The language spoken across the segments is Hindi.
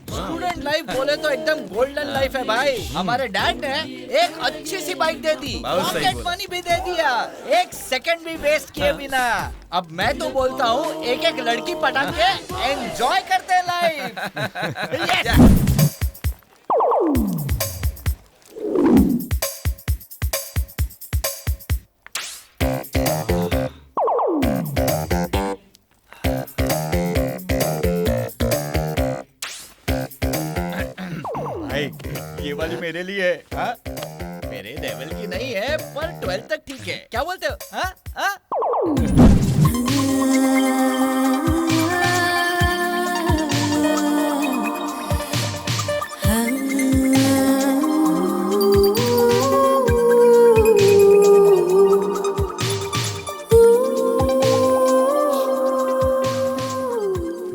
स्टूडेंट लाइफ बोले तो एकदम गोल्डन लाइफ है भाई। हमारे डैड ने एक अच्छी सी बाइक दे दी, पॉकेट मनी भी दे दिया, एक सेकंड भी वेस्ट किए बिना। अब मैं तो बोलता हूँ एक एक लड़की पटा के एंजॉय करते हैं लाइफ। ये वाली मेरे लिए है, हाँ? मेरे लेवल की नहीं है पर 12 तक ठीक है। क्या बोलते हो? हाँ? हाँ?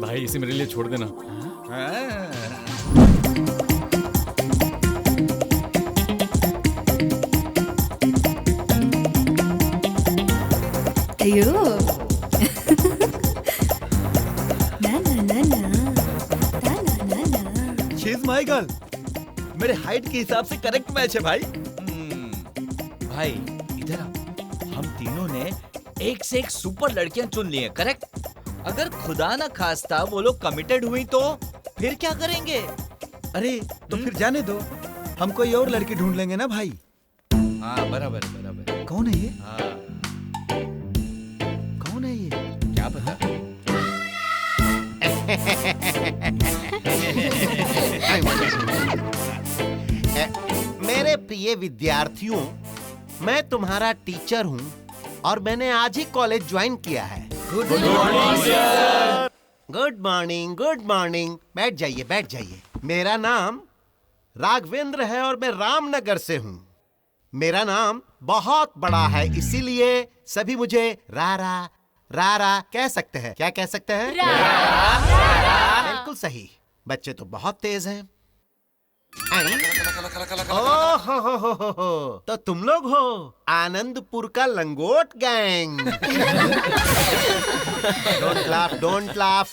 भाई इसे मेरे लिए छोड़ देना। अयो ना ना ना ना ना ना ना ना। She is my girl. मेरे हाइट के हिसाब से करेक्ट मैच है भाई। भाई इधर आओ। हम तीनों ने एक से एक सुपर लड़कियां चुन ली हैं, करेक्ट? अगर खुदा ना खास्ता वो लोग कमिटेड हुई तो फिर क्या करेंगे? अरे तो फिर जाने दो, हम कोई और लड़की ढूंढ लेंगे ना भाई। हाँ बराबर बराबर। कौन है ये? हाँ कौन है ये? क्या पता। मेरे प्रिय विद्यार्थियों, मैं तुम्हारा टीचर हूँ और मैंने आज ही कॉलेज ज्वाइन किया है। Good morning, good morning. बैठ जाइए, बैठ जाइए। मेरा नाम राघवेंद्र है और मैं रामनगर से हूँ। मेरा नाम बहुत बड़ा है, इसीलिए सभी मुझे रारा रारा कह सकते हैं। क्या कह सकते हैं? बिल्कुल सही। बच्चे तो बहुत तेज हैं। हो, तो तुम लोग हो आनंदपुर का लंगोट gang. Don't laugh, don't laugh.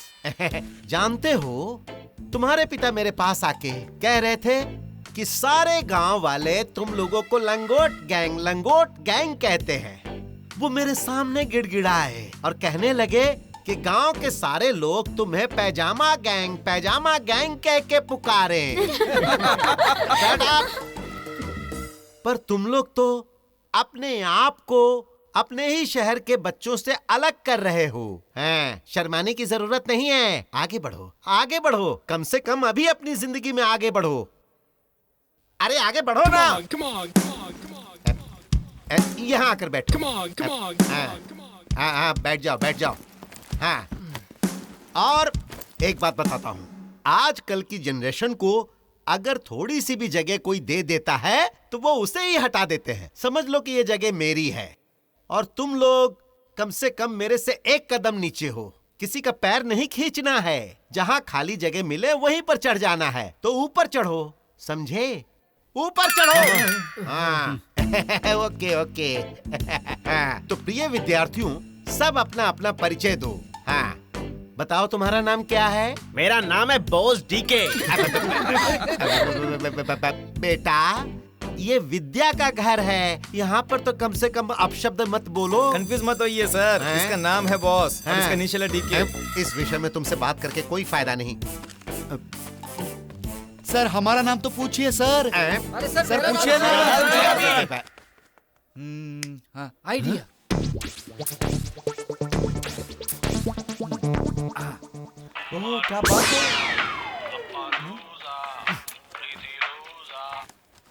जानते हो, तुम्हारे पिता मेरे पास आके कह रहे थे कि सारे गांव वाले तुम लोगों को लंगोट गैंग कहते हैं। वो मेरे सामने गिड़गिड़ाए और कहने लगे कि गांव के सारे लोग तुम्हें पैजामा गैंग कह के पुकारे। Shut up! पर तुम लोग तो अपने आप को अपने ही शहर के बच्चों से अलग कर रहे हो। हैं, शर्माने की जरूरत नहीं है। आगे बढ़ो, आगे बढ़ो। कम से कम अभी अपनी जिंदगी में आगे बढ़ो। अरे आगे बढ़ो ना। यहाँ आकर बैठो। हाँ, बैठ जाओ, बैठ जाओ। हाँ, और एक बात बताता हूँ, आजकल की जनरेशन को अगर थोड़ी सी भी जगह कोई दे देता है तो वो उसे ही हटा देते हैं। समझ लो कि ये जगह मेरी है और तुम लोग कम से कम मेरे से एक कदम नीचे हो। किसी का पैर नहीं खींचना है। जहाँ खाली जगह मिले वहीं पर चढ़ जाना है। तो ऊपर चढ़ो, समझे? ऊपर चढ़ो। हाँ। Okay okay. तो प्रिय विद्यार्थियों, सब अपना अपना परिचय दो। हाँ, बताओ तुम्हारा नाम क्या है? मेरा नाम है बॉस डीके। बेटा, ये विद्या का घर है। यहाँ पर तो कम से कम अपशब्द मत बोलो। कंफ्यूज मत होइए सर, इसका नाम है बॉस और इसका इनिशियल है डीके। इस विषय में तुमसे बात करके कोई फायदा नहीं। सर हमारा नाम तो पूछिए सर। अरे सर पूछिए ना। हाँ, आइडिया। ओह क्या बात है।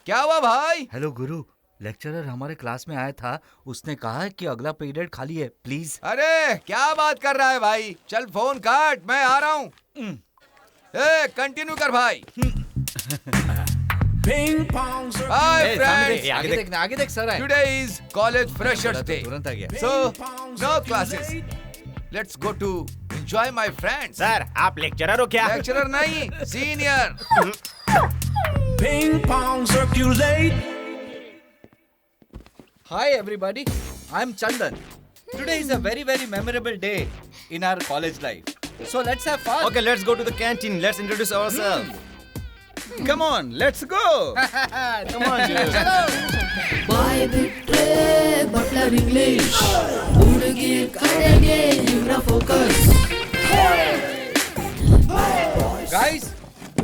क्या हुआ भाई? हेलो गुरु, लेक्चरर हमारे क्लास में आया था। उसने कहा है कि अगला पीरियड खाली है, प्लीज। अरे क्या बात कर रहा है भाई? चल फोन काट, मैं आ रहा हूँ। कंटिन्यू कर भाई। Hi friends, आगे देख sir. today is college freshers day. तुरंत आ गया। So no classes. Let's go to enjoy my friends. Sir आप लेक्चरर हो क्या? Lecturer नहीं, senior. Ping pong circulate. Hi everybody, I'm Chandan. Today is a very memorable day in our college life. So let's have fun. Okay, let's go to the canteen. Let's introduce ourselves. Come on, let's go. Come on, Jules. चलो. ಬಾಯ್ ಬಿಟ್ರೆ ಬಟ್ಲರ್ ಇಂಗ್ಲಿಷ್ ಹುಡುಗಿ ಕಡೆಗೆ ಇವ್ರ focus Guys,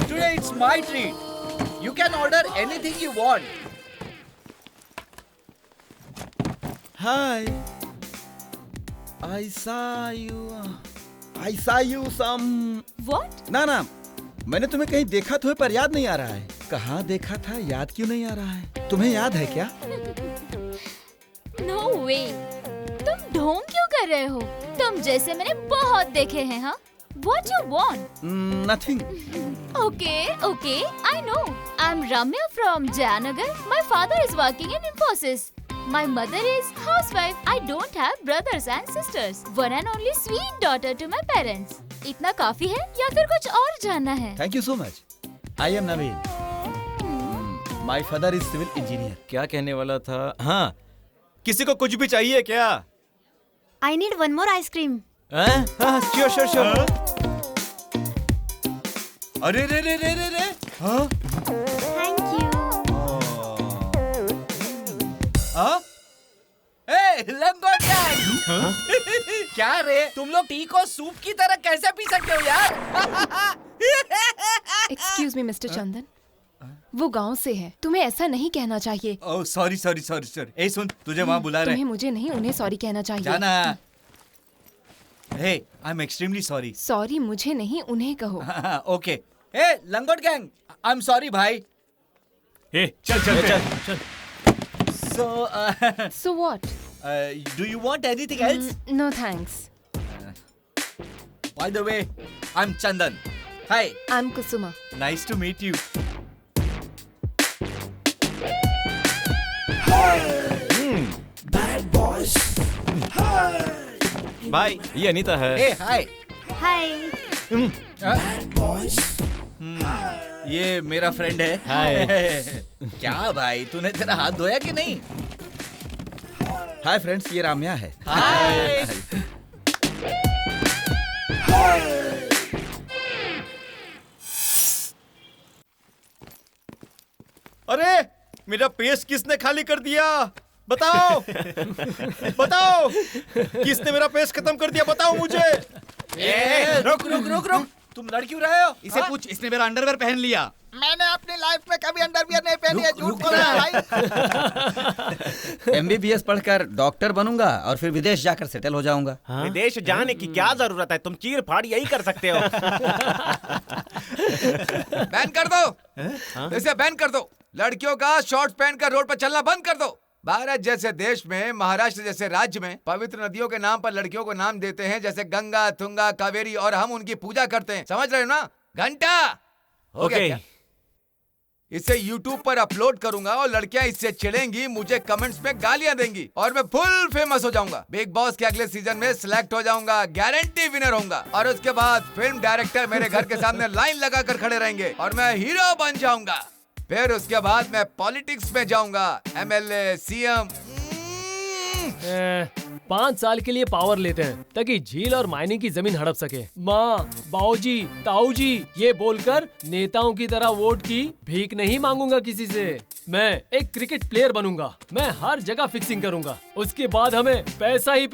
today it's my treat. You can order anything you want. Hi. I saw you some. What ना मैंने तुम्हें कहीं देखा तो है पर याद नहीं आ रहा है. कहाँ देखा था याद क्यों नहीं आ रहा है? तुम्हें याद है क्या? नो वे, तुम ढोंग क्यों कर रहे हो? तुम जैसे मैंने बहुत देखे हैं. हाँ, What you want? Nothing. Okay, I know. I'm Ramya from Jayanagar. My father is working in Infosys. My mother is housewife. I don't have brothers and sisters. One and only sweet daughter to my parents. इतना काफी है या फिर कुछ और जानना है? Thank you so much. I am Naveen. My father is civil engineer. क्या कहने वाला था? हाँ, किसी को कुछ भी चाहिए क्या? I need one more ice cream. हाँ, sure. अरे रे. हाँ? Thank you. हाँ? Hey, लंगोट गैंग! क्या रे? तुम लोग टी को सूप की तरह कैसे पी सकते हो यार? एक्सक्यूज मी मिस्टर चंदन, वो गांव से है, तुम्हें ऐसा नहीं कहना चाहिए. Oh sorry. ए सुन, तुझे वहाँ बुला रहे. तुम्हें मुझे नहीं उन्हें सॉरी कहना चाहिए. जाना. Hey, I'm extremely sorry. Sorry मुझे नहीं उन्हें कहो. Okay. Hey, लंगोट गैंग, I'm sorry भाई. चल. So what? Do you want anything else? No thanks. By the way, I'm Chandan. Hi, I am Kusuma. nice to meet you. भाई, ये अनीता है. Hey, hi. Hi. ये मेरा फ्रेंड है. क्या भाई, तूने तेरा हाथ धोया कि नहीं? हाय फ्रेंड्स, ये राम्या है. हाय. अरे, मेरा पेस्ट किसने खाली कर दिया? बताओ. किसने मेरा पेस्ट खत्म कर दिया? बताओ मुझे. रुक. तुम लड़ क्यों रहे हो? इसे पूछ, इसने मेरा अंडरवेयर पहन लिया. मैंने अपनी लाइफ में कभी अंडरवियर नहीं पहनी है. झूठ बोल रहा है भाई. MBBS पढ़कर डॉक्टर बनूंगा और फिर विदेश जाकर सेटल हो जाऊंगा. विदेश जाने की क्या जरूरत है? तुम चीर फाड़ यही कर सकते हो. बैन कर दो. इसे बैन कर दो. लड़कियों का शॉर्ट्स पहनकर रोड पर चलना बंद कर दो. भारत जैसे देश में, महाराष्ट्र जैसे राज्य में पवित्र नदियों के नाम पर लड़कियों को नाम देते हैं, जैसे गंगा, तुंगा, कावेरी, और हम उनकी पूजा करते हैं. समझ रहे हो ना? घंटा हो गया क्या? इसे YouTube पर अपलोड करूंगा और लड़कियां इससे चिढ़ेंगी, मुझे कमेंट्स में गालियां देंगी और मैं फुल फेमस हो जाऊंगा. बिग बॉस के अगले सीजन में सिलेक्ट हो जाऊंगा, गारंटी विनर होऊंगा. और उसके बाद फिल्म डायरेक्टर मेरे घर के सामने लाइन लगाकर खड़े रहेंगे और मैं हीरो बन जाऊंगा. फिर उसके बाद मैं पॉलिटिक्स में जाऊंगा, MLA, CM. 5 साल के लिए पावर लेते हैं ताकि झील और मायनिंग की जमीन हड़प सके. माँ, बाऊजी, ताऊजी ये बोलकर नेताओं की तरह वोट की भीख नहीं मांगूंगा किसी से. मैं एक क्रिकेट प्लेयर बनूंगा. मैं हर जगह फिक्सिंग करूंगा. उसके बाद हमें पैसा ही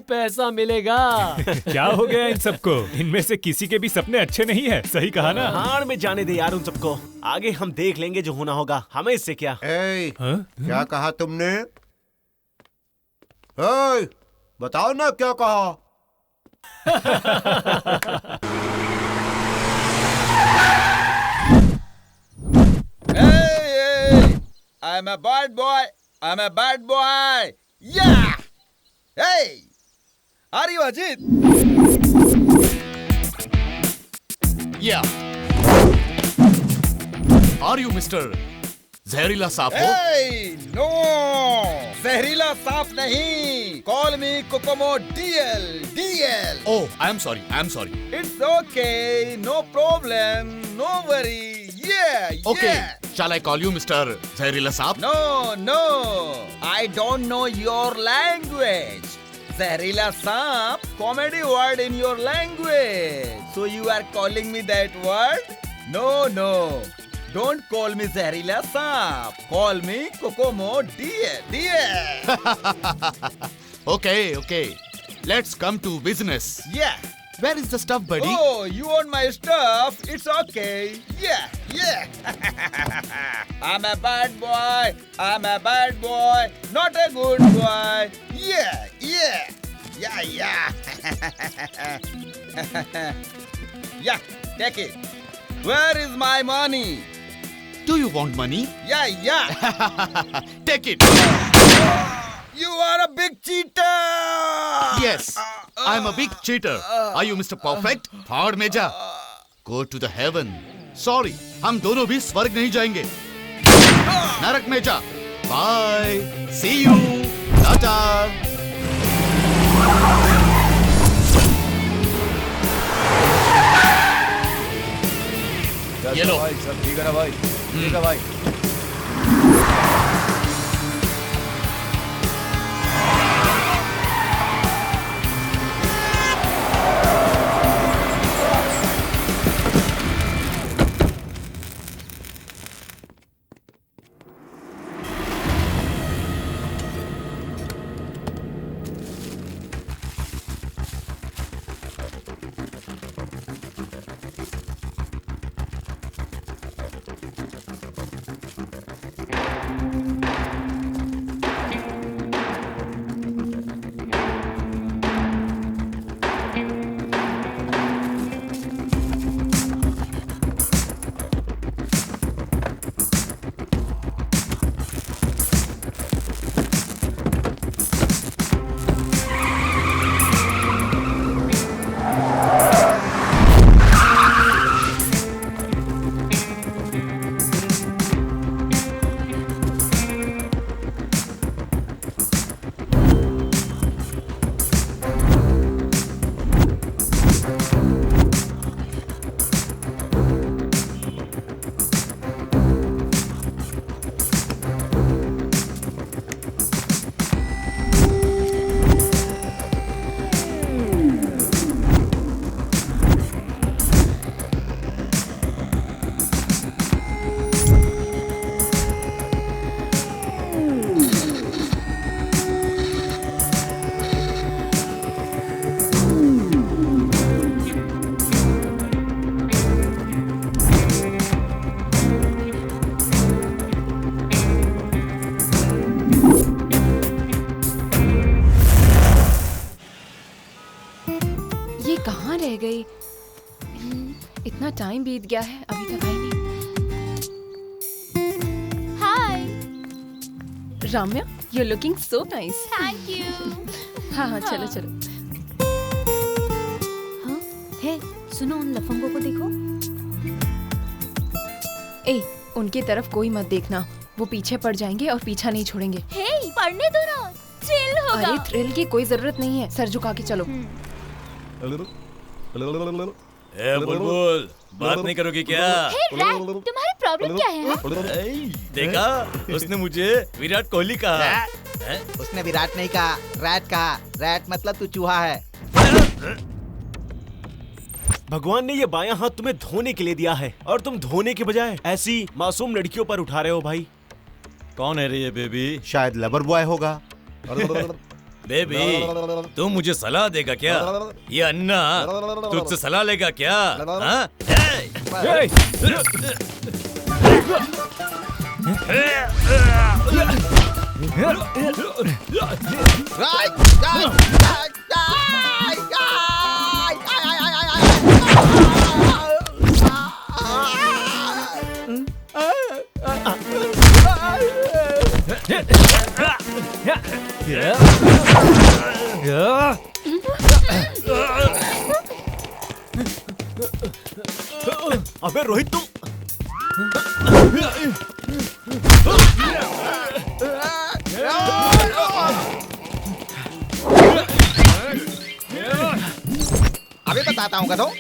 पैसा मिलेगा. क्या हो गया इन सबको? इनमें से किसी के भी सपने अच्छे नहीं है. सही कहा ना? हार में जाने दे यार उन सबको. आगे हम देख लेंगे, जो होना होगा. हमें इससे क्या? क्या कहा तुमने? बताओ ना क्या कहा? I'm a bad boy. Yeah. Hey, are you Ajit? Yeah. Are you Mr. जहरीला सांप हो? Hey, no, जहरीला सांप नहीं. Call me Kokomo DL. Oh, I'm sorry. It's okay, no problem, no worry. Yeah. Okay, shall I call you Mr. जहरीला सांप? No, I don't know your language. Zahirila Saap, comedy word in your language. So you are calling me that word? No. Don't call me Zahirila Saap. Call me Kokomo dear. Okay. Let's come to business. Yeah. Where is the stuff, buddy? Oh, you want my stuff? It's okay. Yeah. I'm a bad boy. Not a good boy. Yeah. Yeah, take it. Where is my money? Do you want money? Yeah. Take it. You are a big cheater. Yes, I'm a big cheater. Are you Mr. Perfect? फाड़ में जा. Go to the heaven. Sorry, हम दोनों भी स्वर्ग नहीं जाएंगे. नरक में जा. Bye. See you. Tata. ये लो भाई, सब ठीक है ना भाई? ठीक है भाई. रह गई। इतना टाइम बीत गया है, अभी तक आई नहीं। Hi Ramya, you looking so nice. Thank you. हाँ चलो चलो। हाँ हे सुनो, उन लफंगों को देखो। ए, उनकी तरफ कोई मत देखना, वो पीछे पड़ जाएंगे और पीछा नहीं छोड़ेंगे। हे पढ़ने दो ना, थ्रिल होगा। अरे थ्रिल की कोई जरूरत नहीं है, सर झुका के चलो। ए बुलबुल, बात नहीं करोगी क्या? हे रैट, तुम्हारी प्रॉब्लम क्या है? देखा, उसने मुझे विराट कोहली कहा। उसने विराट नहीं कहा, रैट कहा। रैट मतलब तू चूहा है। भगवान ने ये बायां हाथ तुम्हें धोने के लिए दिया है और तुम धोने के बजाय ऐसी मासूम लड़कियों पर उठा रहे हो भाई। कौन है रे ये बेबी? शायद लवर बॉय होगा। बेबी, तू मुझे सलाह देगा क्या? ये अन्ना तुझसे सलाह लेगा क्या? हाँ? अबे रोहित तुम अभी बताता हूँ कदों।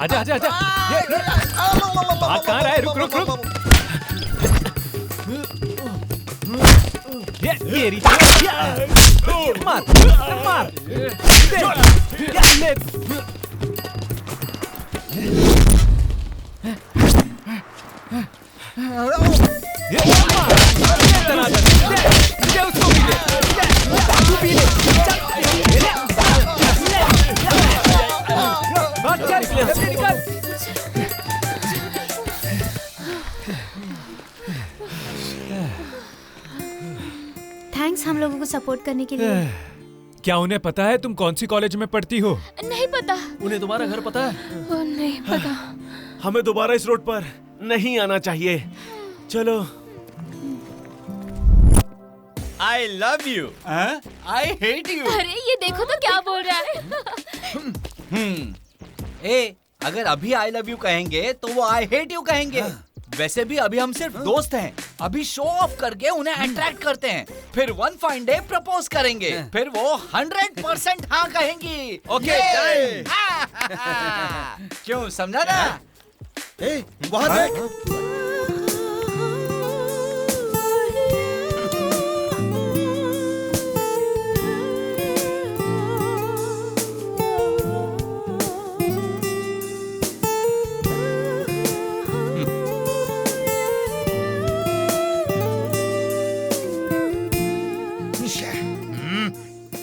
आजा आजा आजा। भाग कहाँ रहा है? रुक रुक रुक। तेरी मार मार ले। उसको भी ले, तू भी ले। थैंक्स हम लोगों को सपोर्ट करने के लिए। क्या उन्हें पता है तुम कौन सी कॉलेज में पढ़ती हो? नहीं पता। उन्हें तुम्हारा घर पता है? नहीं पता। हमें दोबारा इस रोड पर नहीं आना चाहिए। चलो। I love you. I hate you. अरे ये देखो तो क्या बोल रहा है। ए, अगर अभी आई लव यू कहेंगे तो वो आई हेट यू कहेंगे। वैसे भी अभी हम सिर्फ दोस्त हैं। अभी शो ऑफ करके उन्हें अट्रैक्ट करते हैं, फिर वन फाइन डे प्रपोज करेंगे, फिर वो 100% हाँ कहेंगी। ओके क्यों, समझा ना? वहाँ देख।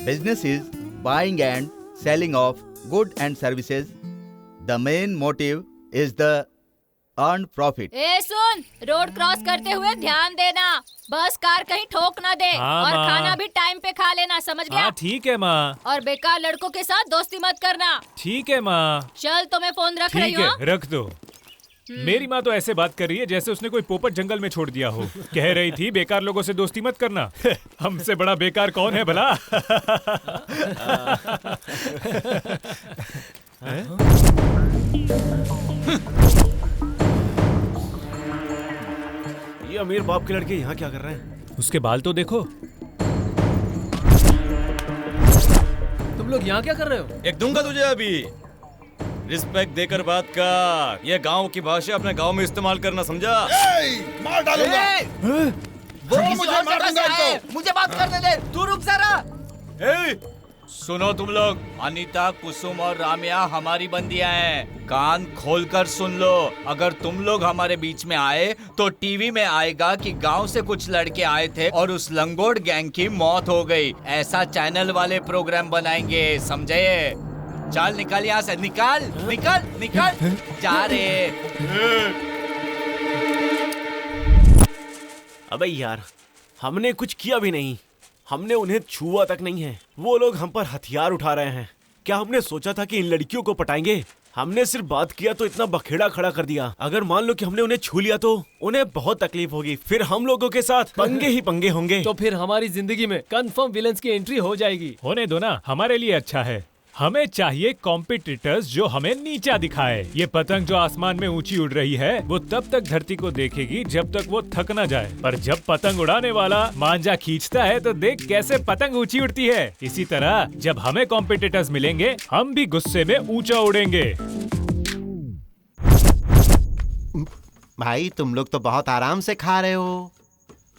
Business is buying and selling of goods and services. The main motive is the earned profit. A soon, road cross करते हुए ध्यान देना, बस कार कहीं ठोक ना दे। हाँ, और माँ। खाना भी टाइम पे खा लेना, समझ गया? हाँ ठीक है माँ। और बेकार लड़कों के साथ दोस्ती मत करना। ठीक है माँ। चल तो मैं फोन रख रही ठीक हूँ। है, रख दो। मेरी माँ तो ऐसे बात कर रही है जैसे उसने कोई पोपट जंगल में छोड़ दिया हो। कह रही थी बेकार लोगों से दोस्ती मत करना। हमसे बड़ा बेकार कौन है भला? ये अमीर बाप के लड़के यहाँ क्या कर रहे हैं? उसके बाल तो देखो। तुम लोग यहाँ क्या कर रहे हो? एक दूंगा तुझे अभी। रिस्पेक्ट देकर बात कर। ये गांव की भाषा अपने गांव में इस्तेमाल करना, समझा? मार डालूंगा। वो मुझे मुझे बात करने दे, तू रुक जरा। सुनो तुम लोग, अनीता, कुसुम और राम्या हमारी बंदियां हैं। कान खोलकर सुन लो, अगर तुम लोग हमारे बीच में आए तो टीवी में आएगा कि गांव से कुछ लड़के आए थे और उस लंगोट गैंग की मौत हो गई। ऐसा चैनल वाले प्रोग्राम बनाएंगे, समझे? चल निकल यहाँ से, निकल निकल निकल। जा रे। अबे यार, हमने कुछ किया भी नहीं। हमने उन्हें छुआ तक नहीं है। वो लोग हम पर हथियार उठा रहे हैं। क्या हमने सोचा था कि इन लड़कियों को पटाएंगे? हमने सिर्फ बात किया तो इतना बखेड़ा खड़ा कर दिया। अगर मान लो कि हमने उन्हें छू लिया तो उन्हें बहुत तकलीफ होगी। फिर हम लोगों के साथ पंगे ही पंगे होंगे। तो फिर हमारी जिंदगी में कंफर्म विलेंस की एंट्री हो जाएगी। होने दो ना, हमारे लिए अच्छा है। हमें चाहिए कॉम्पिटिटर्स जो हमें नीचा दिखाए। ये पतंग जो आसमान में ऊंची उड़ रही है, वो तब तक धरती को देखेगी जब तक वो थक ना जाए। पर जब पतंग उड़ाने वाला मांझा खींचता है तो देख कैसे पतंग ऊंची उड़ती है। इसी तरह जब हमें कॉम्पिटिटर्स मिलेंगे, हम भी गुस्से में ऊंचा उड़ेंगे। भाई तुम लोग तो बहुत आराम से खा रहे हो।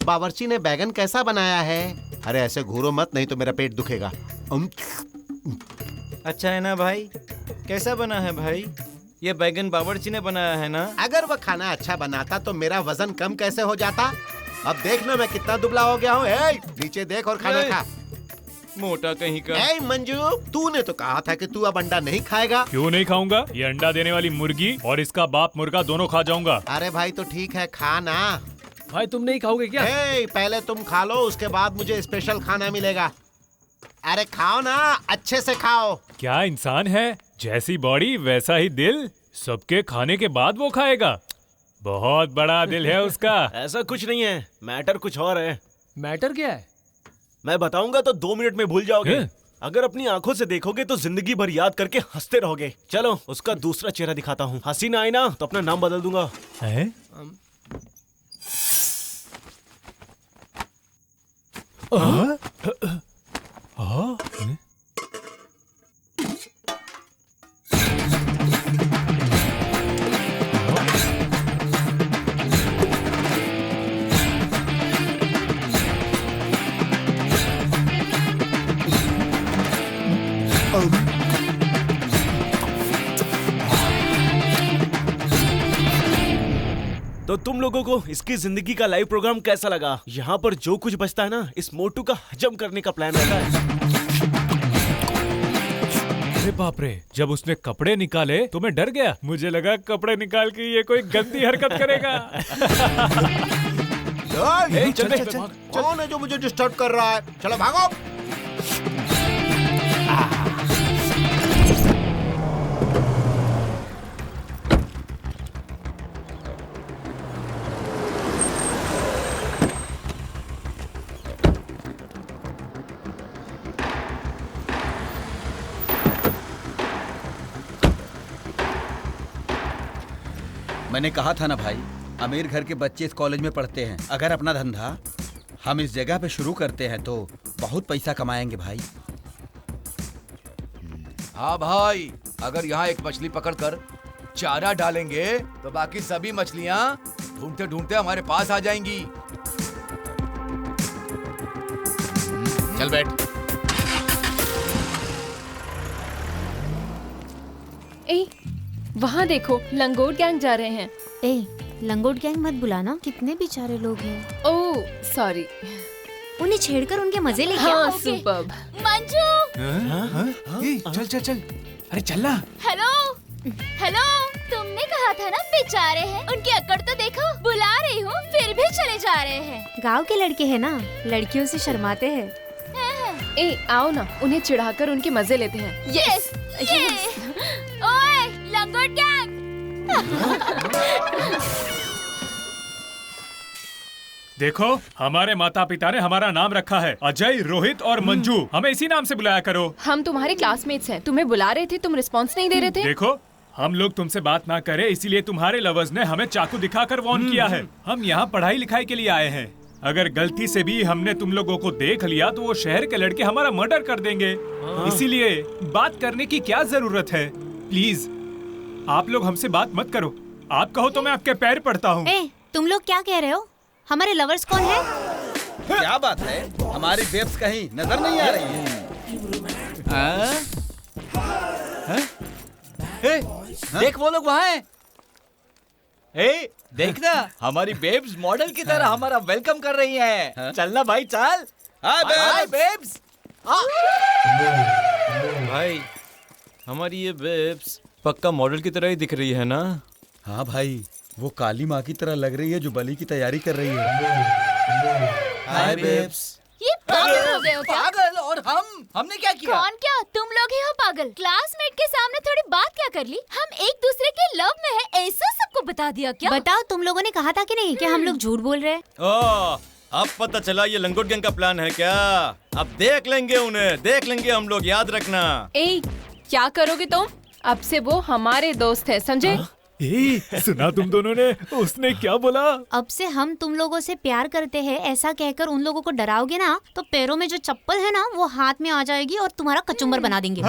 बावर्ची ने बैगन कैसा बनाया है? अरे ऐसे घूरो मत, नहीं तो मेरा पेट दुखेगा। अच्छा है ना भाई? कैसा बना है भाई? ये बैगन बावर्ची ने बनाया है ना? अगर वह खाना अच्छा बनाता तो मेरा वजन कम कैसे हो जाता? अब देखना मैं कितना दुबला हो गया हूँ। नीचे देख और खाना खा। मोटा कहीं का। ए मंजू, तूने तो कहा था कि तू अब अंडा नहीं खाएगा। क्यों नहीं खाऊंगा? ये अंडा देने वाली मुर्गी और इसका बाप मुर्गा दोनों खा जाऊंगा। अरे भाई तो ठीक है, खा ना। भाई तुम नहीं खाओगे क्या? ए, पहले तुम खा लो, उसके बाद मुझे स्पेशल खाना मिलेगा। अरे खाओ ना, अच्छे से खाओ। क्या इंसान है, जैसी बॉडी वैसा ही दिल। सबके खाने के बाद वो खाएगा। बहुत बड़ा दिल है उसका। ऐसा कुछ नहीं है, मैटर कुछ और है। मैटर क्या है? मैं बताऊंगा तो 2 मिनट में भूल जाओगे। अगर अपनी आंखों से देखोगे तो जिंदगी भर याद करके हंसते रहोगे। चलो उसका दूसरा चेहरा दिखाता हूँ। हंसी ना आई ना तो अपना नाम बदल दूंगा। है? तो तुम लोगों को इसकी जिंदगी का लाइव प्रोग्राम कैसा लगा? यहाँ पर जो कुछ बचता है ना, इस मोटू का हजम करने का प्लान रहता है। अरे बाप रे, जब उसने कपड़े निकाले तो मैं डर गया। मुझे लगा कपड़े निकाल के ये कोई गंदी हरकत करेगा। चल, कौन है जो मुझे डिस्टर्ब कर रहा है? चलो भागो। मैंने कहा था ना भाई, अमीर घर के बच्चे इस कॉलेज में पढ़ते हैं। अगर अपना धंधा हम इस जगह पे शुरू करते हैं तो बहुत पैसा कमाएंगे भाई। हाँ भाई, अगर यहाँ एक मछली पकड़कर चारा डालेंगे तो बाकी सभी मछलियाँ ढूंढते ढूंढते हमारे पास आ जाएंगी। चल बैठ। ए, वहाँ देखो, लंगोट गैंग जा रहे हैं। ए, लंगोट गैंग मत बुलाना, कितने बेचारे लोग हैं। Oh sorry. उन्हें छेड़कर उनके मजे लेके हाँ, आओ। सुपर्ब। मंजू, चल चल चल, अरे चल ना। हेलो हेलो, तुमने कहा था ना बेचारे हैं, उनकी अकड़ तो देखो। बुला रही हूँ फिर भी चले जा रहे हैं। गांव के लड़के हैं ना, लड़कियों से शर्माते हैं। ए, आओ ना, उन्हें चिढ़ाकर उनके मजे लेते हैं। Yes yes. ओए लंगोट गैंग। देखो, हमारे माता पिता ने हमारा नाम रखा है अजय, रोहित और मंजू। हमें इसी नाम से बुलाया करो। हम तुम्हारे क्लासमेट्स हैं, तुम्हें बुला रहे थे, तुम रिस्पॉन्स नहीं दे रहे थे। देखो, हम लोग तुमसे बात ना करें, इसीलिए तुम्हारे लवर्स ने हमें चाकू दिखाकर वार्न किया है। हम यहाँ पढ़ाई लिखाई के लिए आए हैं। अगर गलती से भी हमने तुम लोगों को देख लिया तो वो शहर के लड़के हमारा मर्डर कर देंगे। इसीलिए बात करने की क्या जरूरत है? प्लीज आप लोग हमसे बात मत करो। आप कहो तो मैं आपके पैर पड़ता हूँ। तुम लोग क्या कह रहे हो? हमारे लवर्स कौन है? क्या बात है, हमारी बेब्स कहीं नजर नहीं आ रही है? देख वो लोग वहाँ हैं। देखना, हमारी बेब्स मॉडल की तरह हमारा वेलकम कर रही हैं। चलना भाई, चल। हाय बेब्स। भाई, हमारी ये बेब्स पक्का मॉडल की तरह ही दिख रही है ना? हाँ भाई, वो काली माँ की तरह लग रही है जो बलि की तैयारी कर रही है। हाय बेब्स। ये पागल हो गए हो क्या? पागल? और हमने क्या किया? कौन क्या? तुम लोग ही हो पागल। क्लासमेट के सामने थोड़ी बात क्या कर ली? हम एक दूसरे के लव में है, ऐसा सबको बता दिया क्या? बताओ, तुम लोगों ने कहा था कि नहीं कि हम लोग झूठ बोल रहे हैं? अब पता चला ये लंगोट गैंग का प्लान है क्या? अब देख लेंगे उन्हें, देख लेंगे हम लोग, याद रखना। ए, क्या करोगे तुम? अब से वो हमारे दोस्त है, समझे? सुना तुम दोनों ने उसने क्या बोला? अब से हम तुम लोगों से प्यार करते हैं ऐसा कहकर उन लोगों को डराओगे ना तो पैरों में जो चप्पल है ना वो हाथ में आ जाएगी और तुम्हारा कचुम्बर बना देंगे।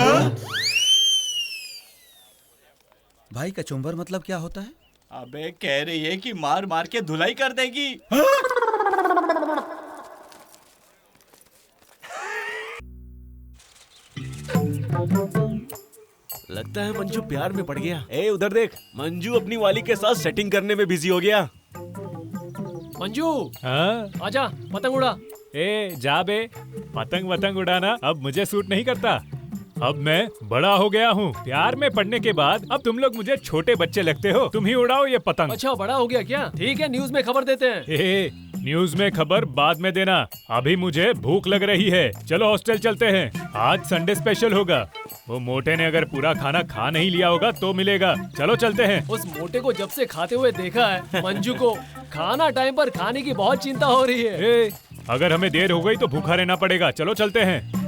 भाई कचुम्बर मतलब क्या होता है? अबे कह रही है कि मार मार के धुलाई कर देगी। लगता है मंजू प्यार में पड़ गया। ए उधर देख, मंजू अपनी वाली के साथ सेटिंग करने में बिजी हो गया। मंजू, आजा पतंग उड़ा। ए जा बे, पतंग वतंग उड़ाना अब मुझे सूट नहीं करता। अब मैं बड़ा हो गया हूँ। प्यार में पड़ने के बाद अब तुम लोग मुझे छोटे बच्चे लगते हो। तुम ही उड़ाओ ये पतंग। अच्छा बड़ा हो गया क्या? ठीक है, न्यूज में खबर देते हैं। न्यूज में खबर बाद में देना, अभी मुझे भूख लग रही है। चलो हॉस्टल चलते हैं, आज संडे स्पेशल होगा। वो मोटे ने अगर पूरा खाना खा नहीं लिया होगा तो मिलेगा। चलो चलते हैं। उस मोटे को जब से खाते हुए देखा है, मंजू को खाना टाइम पर खाने की बहुत चिंता हो रही है। अगर हमें देर हो गई तो भूखा रहना पड़ेगा। चलो चलते हैं।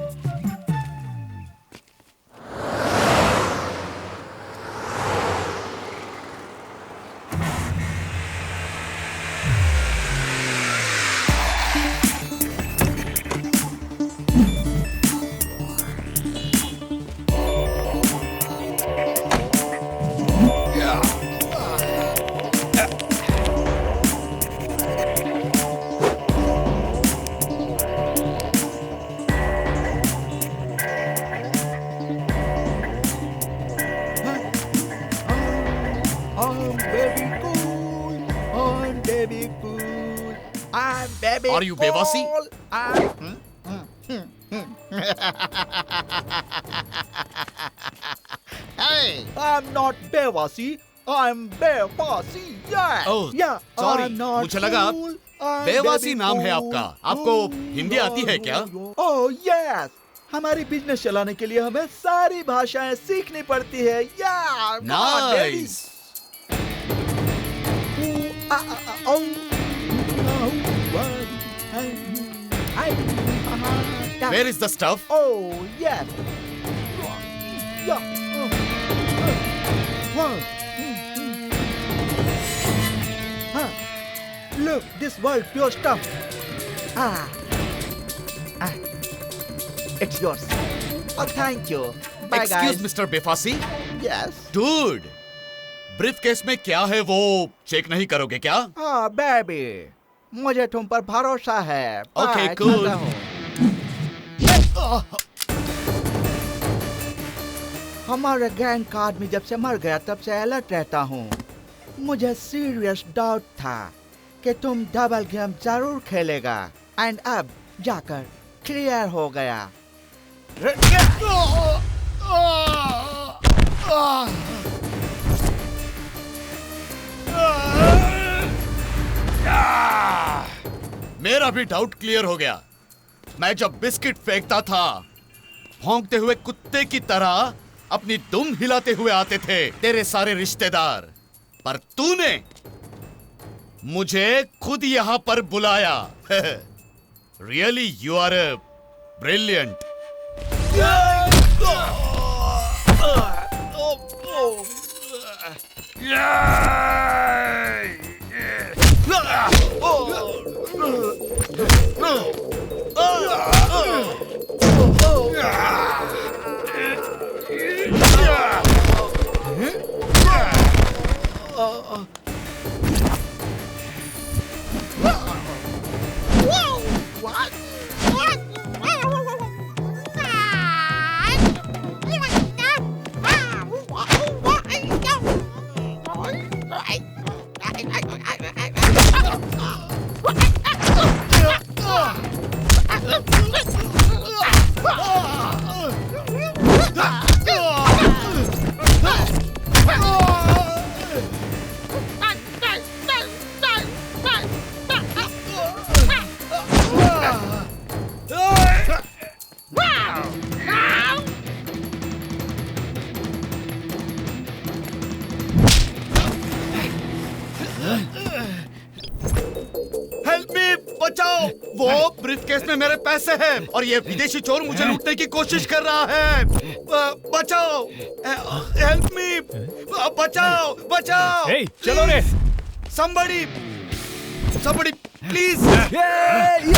Are you बेवासी? Hey, I'm not बेवासी, I'm बेवासी. Yeah. Oh, yeah. sorry. I'm not मुझे लगा cool, I'm बेवासी baby नाम है cool. आपका। आपको हिंदी आती है क्या? Oh yes. हमारी बिजनेस चलाने के लिए हमें सारी भाषाएं सीखनी पड़ती है। Yeah. Nice. Where is the stuff? Oh, yes. Yeah. Look, this world pure stuff. It's yours. Oh, thank you. Bye, Excuse guys. Mr. बेफासी? Yes. Dude, brief case में क्या है वो चेक नहीं करोगे क्या? हाँ, बेबी, मुझे तुम पर भरोसा है। Okay, Bye, cool. चलता हूँ। हमारे गैंग का आदमी जब से मर गया तब से अलर्ट रहता हूँ। मुझे सीरियस डाउट था कि तुम डबल गेम जरूर खेलेगा, एंड अब जाकर क्लियर हो गया। मेरा भी डाउट क्लियर हो गया। मैं जब बिस्किट फेंकता था, भौंकते हुए कुत्ते की तरह अपनी दुम हिलाते हुए आते थे तेरे सारे रिश्तेदार, पर तूने मुझे खुद यहां पर बुलाया। Really you are brilliant. बचाओ, वो ब्रीफकेस में मेरे पैसे हैं और ये विदेशी चोर मुझे लूटने की कोशिश कर रहा है। बचाओ, हेल्प मी, बचाओ, बचाओ। Hey, चलो रे। Somebody, please. Hey!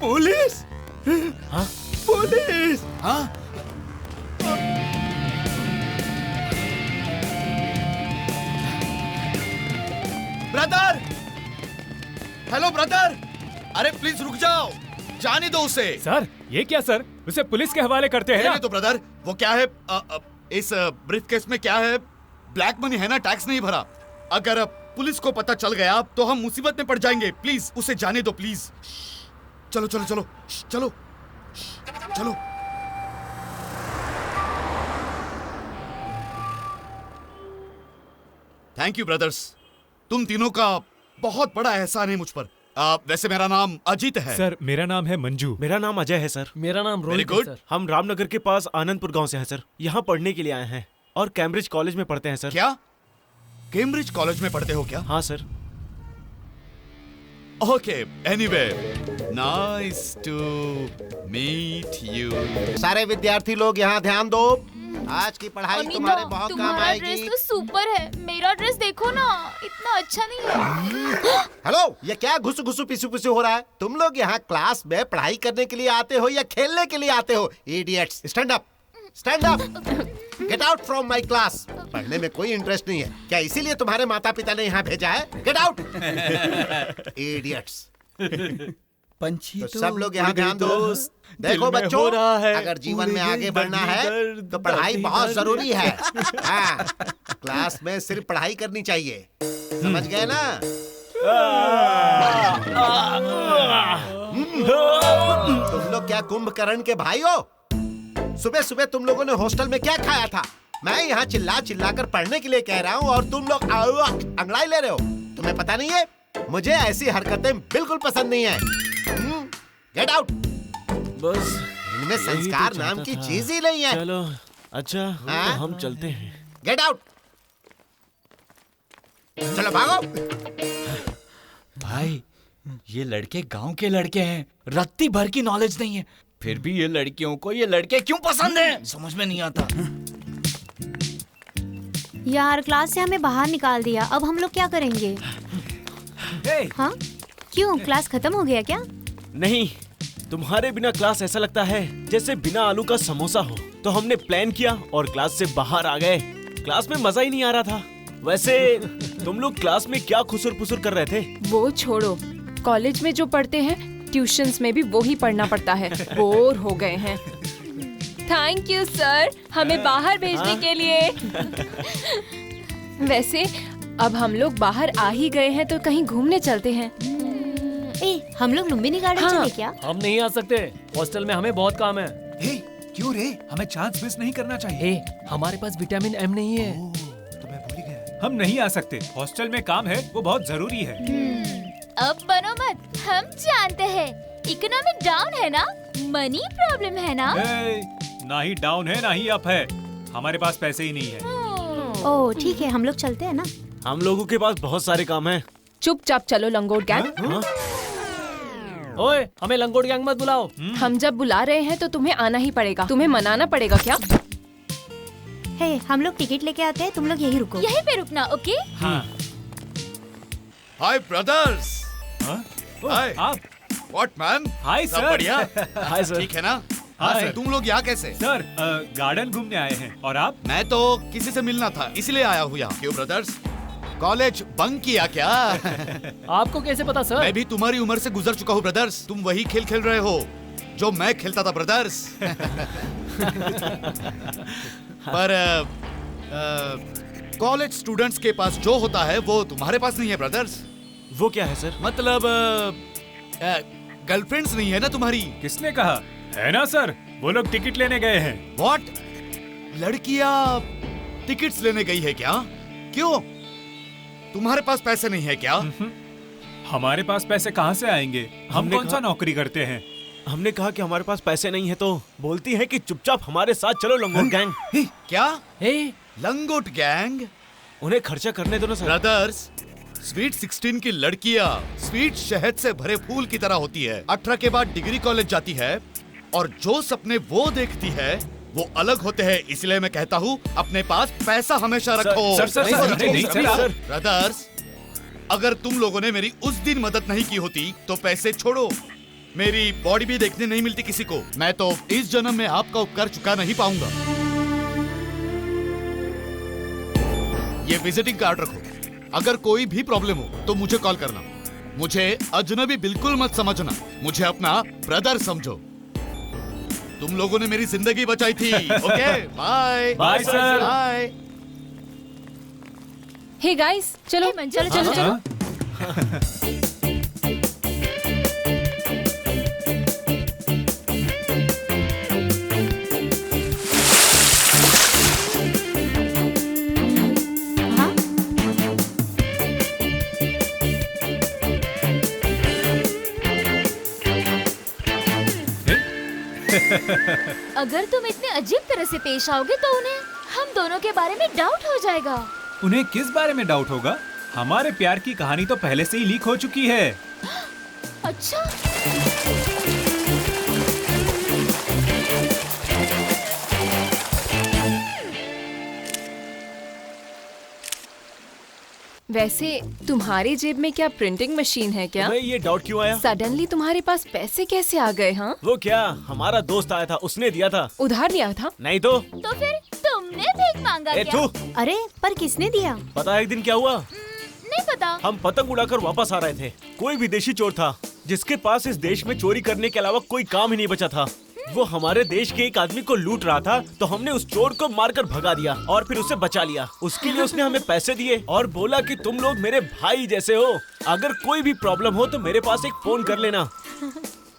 पुलिस? हाँ? पुलिस? हाँ? ब्रदर! Hello brother! अरे प्लीज रुक जाओ, जाने दो उसे। सर ये क्या सर, उसे पुलिस के हवाले करते हैं ना? तो ब्रदर वो क्या है, इस ब्रीफकेस में क्या है? ब्लैक मनी है ना, टैक्स नहीं भरा। अगर पुलिस को पता चल गया तो हम मुसीबत में पड़ जाएंगे। प्लीज उसे जाने दो प्लीज। चलो चलो चलो चलो चलो। थैंक यू ब्रदर्स, तुम तीनों का बहुत बड़ा एहसान है मुझ पर। वैसे मेरा नाम अजीत है। सर मेरा नाम है मंजू। मेरा नाम अजय है सर। मेरा नाम रोहित है, सर। हम रामनगर के पास आनंदपुर गांव से हैं सर। यहाँ पढ़ने के लिए आए हैं और कैम्ब्रिज कॉलेज में पढ़ते हैं सर। क्या कैम्ब्रिज कॉलेज में पढ़ते हो क्या? हाँ sir. Okay, anyway nice to meet you. सारे विद्यार्थी लोग यहाँ ध्यान दो, आज की पढ़ाई तुम्हारे बहुत काम तुम्हारा आएगी। ड्रेस तो सुपर है, मेरा ड्रेस देखो ना, इतना अच्छा नहीं है। हेलो, ये क्या घुसु घुसु पिसु पिसु हो रहा है? तुम लोग यहाँ क्लास में पढ़ाई करने के लिए आते हो या खेलने के लिए आते हो? Idiots, stand up, stand up, get out from my class. पढ़ने में कोई इंटरेस्ट नहीं है क्या? इसीलिए तुम्हारे माता पिता ने यहाँ भेजा है? Get out, idiots. तो सब लोग यहाँ ध्यान दो। देखो बच्चों, अगर जीवन में आगे बढ़ना है तो पढ़ाई बहुत जरूरी है। हाँ, क्लास में सिर्फ पढ़ाई करनी चाहिए, समझ गए ना? तुम लोग क्या कुंभकर्ण के भाई हो? सुबह सुबह तुम लोगों ने हॉस्टल में क्या खाया था? मैं यहाँ चिल्ला चिल्ला कर पढ़ने के लिए कह रहा हूँ और तुम लोग अंगड़ाई ले रहे हो। तुम्हें पता नहीं है, मुझे ऐसी हरकतें बिल्कुल पसंद नहीं है। Get out. बस इनमें संस्कार नाम की चीज ही नहीं है। चलो अच्छा, तो हम चलते हैं। गेट आउट, चलो भागो। भाई ये लड़के गांव के लड़के हैं, रत्ती भर की नॉलेज नहीं है, फिर भी ये लड़कियों को ये लड़के क्यों पसंद है समझ में नहीं आता। यार क्लास से हमें बाहर निकाल दिया, अब हम लोग क्या करेंगे? हाँ क्यों, क्लास खत्म हो गया क्या? नहीं, तुम्हारे बिना क्लास ऐसा लगता है जैसे बिना आलू का समोसा हो। तो हमने प्लान किया और क्लास से बाहर आ गए। क्लास में मजा ही नहीं आ रहा था। वैसे तुम लोग क्लास में क्या खुसुर पुसुर कर रहे थे? वो छोड़ो, कॉलेज में जो पढ़ते हैं ट्यूशंस में भी वो ही पढ़ना पड़ता है। बोर हो गए हैं। थैंक यू सर, हमें बाहर भेजने के लिए। वैसे अब हम लोग बाहर आ ही गए हैं तो कहीं घूमने चलते हैं। हम लोग लुम्बिनी गार्डन चले क्या? हम नहीं आ सकते, हॉस्टल में हमें बहुत काम है। क्यों रे, हमें चांस मिस नहीं करना चाहिए। हमारे पास विटामिन एम नहीं है। तो मैं भूल गया। हम नहीं आ सकते, हॉस्टल में काम है, वो बहुत जरूरी है। अब बनो मत, हम जानते हैं इकोनॉमिक डाउन है ना, मनी प्रॉब्लम है ना। ना ही डाउन है ना ही अप है, हमारे पास पैसे ही नहीं है। ओह ठीक है, हम लोग चलते हैं ना। हम लोगों के पास बहुत सारे काम हैं। चुपचाप चलो लंगोट गैंग। ओए, हमें लंगोट गैंग मत बुलाओ। हम जब बुला रहे हैं तो तुम्हें आना ही पड़ेगा। तुम्हें मनाना पड़ेगा क्या? हे, हम लोग टिकट लेके आते हैं, तुम लोग यही रुको। यहीं पे रुकना, ओके? हाय ब्रदर्स। हाय आप? What man? हाय सब सर। बढ़िया? Hi sir. ठीक है ना? हाँ सर, सर। तुम लोग यहाँ कैसे? सर गार्डन घूमने आए हैं, और आप? मैं तो किसी से मिलना था इसलिए आया हूँ यहाँ। क्यों ब्रदर्स, कॉलेज बंक किया क्या? आपको कैसे पता सर? मैं भी तुम्हारी उम्र से गुजर चुका हूँ ब्रदर्स। तुम वही खेल खेल रहे हो जो मैं खेलता था ब्रदर्स। पर कॉलेज स्टूडेंट्स के पास जो होता है वो तुम्हारे पास नहीं है ब्रदर्स। वो क्या है सर? मतलब गर्लफ्रेंड्स नहीं है ना तुम्हारी? किसने कहा? है ना सर, वो लोग टिकट लेने गए हैं। व्हाट? लड़कियां टिकट्स लेने गई है क्या? क्यों, तुम्हारे पास पैसे नहीं है क्या? हमारे पास पैसे कहाँ से आएंगे? हम कौन सा नौकरी करते हैं? हमने कहा कि हमारे पास पैसे नहीं है तो बोलती है कि चुपचाप हमारे साथ चलो लंगोट गैंग। क्या? लंगोट गैंग? उन्हें खर्चा करने दो ना सर। ब्रदर्स, स्वीट 16 की लड़कियां स्वीट शहद से भरे फूल की तरह होती है। 18 के बाद डिग्री कॉलेज जाती है और जो सपने वो देखती है वो अलग होते हैं। इसलिए मैं कहता हूँ अपने पास पैसा हमेशा रखो। सर। ब्रदर्स, अगर तुम लोगों ने मेरी उस दिन मदद नहीं की होती तो पैसे छोड़ो, मेरी बॉडी भी देखने नहीं मिलती किसी को। मैं तो इस जन्म में आपका उपकार चुका नहीं पाऊंगा। ये विजिटिंग कार्ड रखो। अगर कोई भी प्रॉब्लम हो तो मुझे कॉल करना। मुझे अजनबी बिल्कुल मत समझना, मुझे अपना ब्रदर समझो। तुम लोगों ने मेरी जिंदगी बचाई थी। Okay, bye bye sir. Bye. Hey guys, चलो चलो चलो चलो। अगर तुम इतने अजीब तरह से पेश आओगे तो उन्हें हम दोनों के बारे में डाउट हो जाएगा। उन्हें किस बारे में डाउट होगा? हमारे प्यार की कहानी तो पहले से ही लीक हो चुकी है। अच्छा, वैसे तुम्हारी जेब में क्या प्रिंटिंग मशीन है क्या? तुम्हें ये डाउट क्यों आया? सडनली तुम्हारे पास पैसे कैसे आ गए? हाँ, वो क्या, हमारा दोस्त आया था, उसने दिया था। उधार लिया था? नहीं तो फिर तुमने भीख मांगा क्या? अरे पर किसने दिया? पता है एक दिन क्या हुआ? नहीं पता। हम पतंग उड़ाकर वापस आ रहे थे। कोई विदेशी चोर था जिसके पास इस देश में चोरी करने के अलावा कोई काम ही नहीं बचा था। वो हमारे देश के एक आदमी को लूट रहा था, तो हमने उस चोर को मारकर भगा दिया और फिर उसे बचा लिया। उसके लिए उसने हमें पैसे दिए और बोला कि तुम लोग मेरे भाई जैसे हो, अगर कोई भी प्रॉब्लम हो तो मेरे पास एक फोन कर लेना।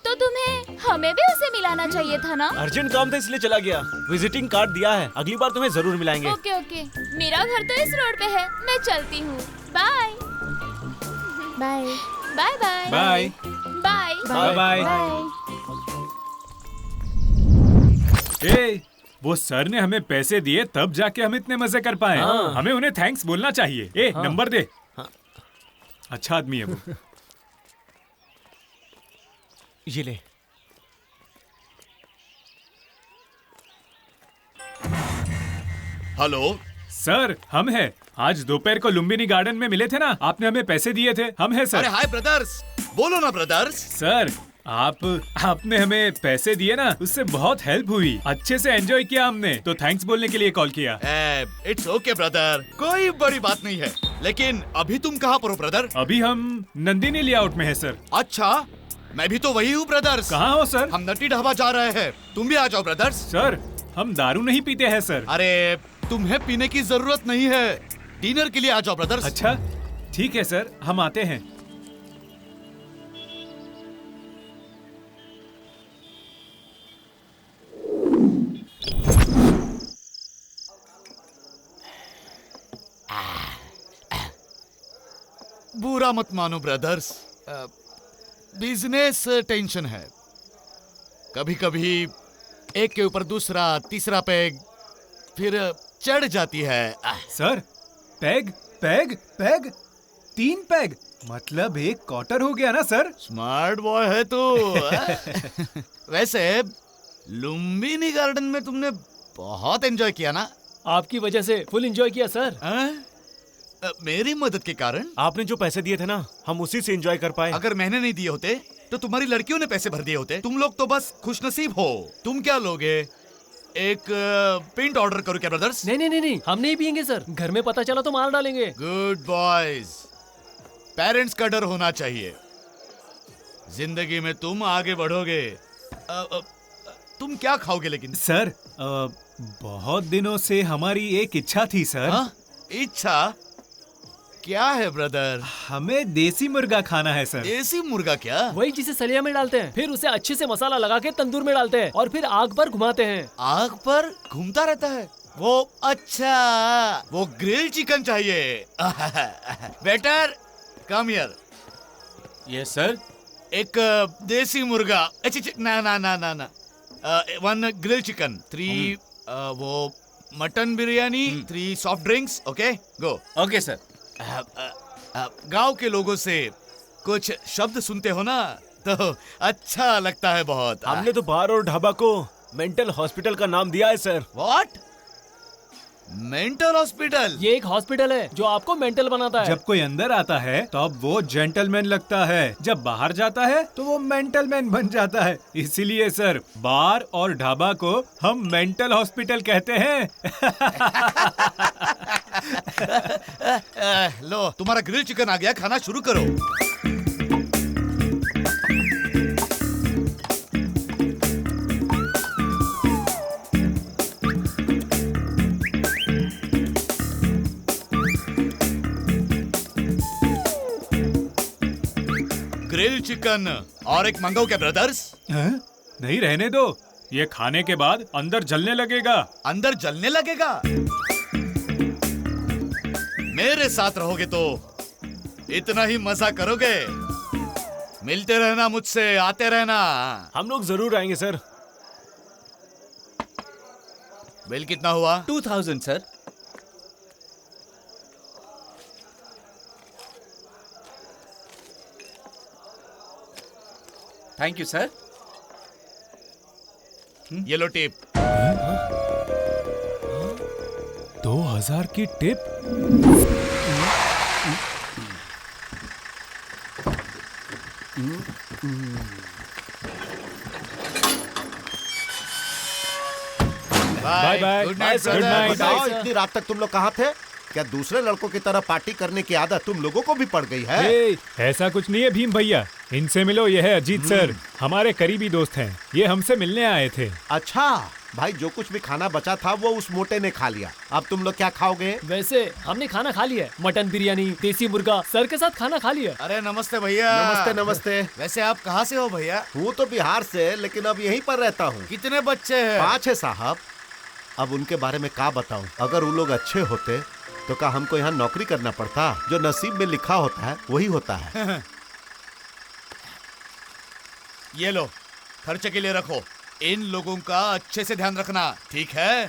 तो तुम्हें हमें भी उसे मिलाना चाहिए था ना? अर्जेंट काम था इसलिए चला गया। विजिटिंग कार्ड दिया है, अगली बार तुम्हें जरूर मिलाएंगे। ओके ओके, मेरा घर तो इस रोड पे है, मैं चलती हूँ। Bye bye bye bye bye bye bye bye. ए, वो सर ने हमें पैसे दिए तब जाके हम इतने मजे कर पाए। हमें उन्हें थैंक्स बोलना चाहिए। ए, नंबर दे। अच्छा आदमी है वो। ये ले। हेलो सर, हम हैं। आज दोपहर को लुम्बिनी गार्डन में मिले थे ना, आपने हमें पैसे दिए थे। हम हैं सर। अरे हाय ब्रदर्स, बोलो ना ब्रदर्स। सर, आपने हमें पैसे दिए ना, उससे बहुत हेल्प हुई। अच्छे से एंजॉय किया हमने, तो थैंक्स बोलने के लिए कॉल किया। इट्स ओके ब्रदर, कोई बड़ी बात नहीं है। लेकिन अभी तुम कहाँ पर हो ब्रदर? अभी हम नंदिनी लेआउट में है सर। अच्छा, मैं भी तो वही हूँ ब्रदर्स। कहाँ हो सर? हम नट्टी ढाबा जा रहे हैं, तुम भी आ जाओ ब्रदर्स। सर, हम दारू नहीं पीते हैं सर। अरे तुम्हें पीने की जरूरत नहीं है, डिनर के लिए आ जाओ ब्रदर्स। अच्छा ठीक है सर, हम आते हैं। बुरा मत मानो ब्रदर्स, बिजनेस टेंशन है। कभी कभी एक के ऊपर दूसरा तीसरा पैग फिर चढ़ जाती है। Sir, peg peg peg 3 peg मतलब 1 क्वार्टर हो गया ना सर? स्मार्ट बॉय है तू। वैसे लुम्बिनी गार्डन में तुमने बहुत एंजॉय किया ना? आपकी वजह से फुल एंजॉय किया सर। मेरी मदद के कारण? आपने जो पैसे दिए थे ना, हम उसी से एंजॉय कर पाए। अगर मैंने नहीं दिए होते तो तुम्हारी लड़कियों ने पैसे भर दिए होते। तुम लोग तो बस खुशनसीब हो। तुम क्या लोगे? एक पिंट ऑर्डर करो क्या ब्रदर्स? नहीं, हम नहीं पियेंगे सर। घर में पता चला तो मार डालेंगे। गुड बॉयज, पेरेंट्स का डर होना चाहिए। जिंदगी में तुम आगे बढ़ोगे। तुम क्या खाओगे लेकिन? सर, बहुत दिनों से हमारी एक इच्छा थी सर। इच्छा क्या है ब्रदर? हमें देसी मुर्गा खाना है सर। देसी मुर्गा क्या? वही जिसे सलिया में डालते हैं, फिर उसे अच्छे से मसाला लगा के तंदूर में डालते हैं और फिर आग पर घुमाते हैं। आग पर घूमता रहता है वो? अच्छा, वो ग्रिल चिकन चाहिए। Waiter come here. Yes sir. एक देसी मुर्गा। ना 1 ग्रिल चिकन, 3 वो mutton biryani, 3 soft drinks. Okay go. Okay sir. गांव के लोगों से कुछ शब्द सुनते हो ना तो अच्छा लगता है बहुत। हमने तो बार और ढाबा को मेंटल हॉस्पिटल का नाम दिया है सर। व्हाट? Mental hospital? ये एक हॉस्पिटल है जो आपको मेंटल बनाता है। जब कोई अंदर आता है तब वो जेंटलमैन लगता है, जब बाहर जाता है तो वो मेंटलमैन बन जाता है। इसीलिए सर, बार और ढाबा को हम मेंटल हॉस्पिटल कहते हैं। लो, तुम्हारा ग्रिल चिकन आ गया, खाना शुरू करो। ग्रिल चिकन और एक मंगाओ क्या ब्रदर्स? नहीं, रहने दो, ये खाने के बाद अंदर जलने लगेगा। अंदर जलने लगेगा? मेरे साथ रहोगे तो इतना ही मजा करोगे। मिलते रहना मुझसे, आते रहना। हम लोग जरूर आएंगे सर। बिल कितना हुआ? 2000 सर। Thank you sir. ये लो टिप। 2000 की tip? Bye bye. Good night good night. बताओ, ब्रदर। इतनी रात तक तुम लोग कहाँ थे? क्या दूसरे लड़कों की तरह पार्टी करने की आदत तुम लोगों को भी पड़ गई है? ऐसा कुछ नहीं है भीम भैया, इनसे मिलो, ये है अजीत सर, हमारे करीबी दोस्त हैं। ये हमसे मिलने आए थे। अच्छा भाई, जो कुछ भी खाना बचा था वो उस मोटे ने खा लिया। अब तुम लोग क्या खाओगे? वैसे हमने खाना खा लिया है, मटन बिरयानी, देसी मुर्गा, सर के साथ खाना खा लिया। अरे नमस्ते भैया। नमस्ते नमस्ते। वैसे आप कहाँ से हो भैया? हूँ तो बिहार से, लेकिन अब यहीं पर रहता हूँ। कितने बच्चे हैं? 5 है साहब। अब उनके बारे में क्या बताऊं? अगर वो लोग अच्छे होते तो क्या हमको यहाँ नौकरी करना पड़ता? जो नसीब में लिखा होता है वही होता है। ये लो, खर्चे के लिए रखो। इन लोगों का अच्छे से ध्यान रखना, ठीक है?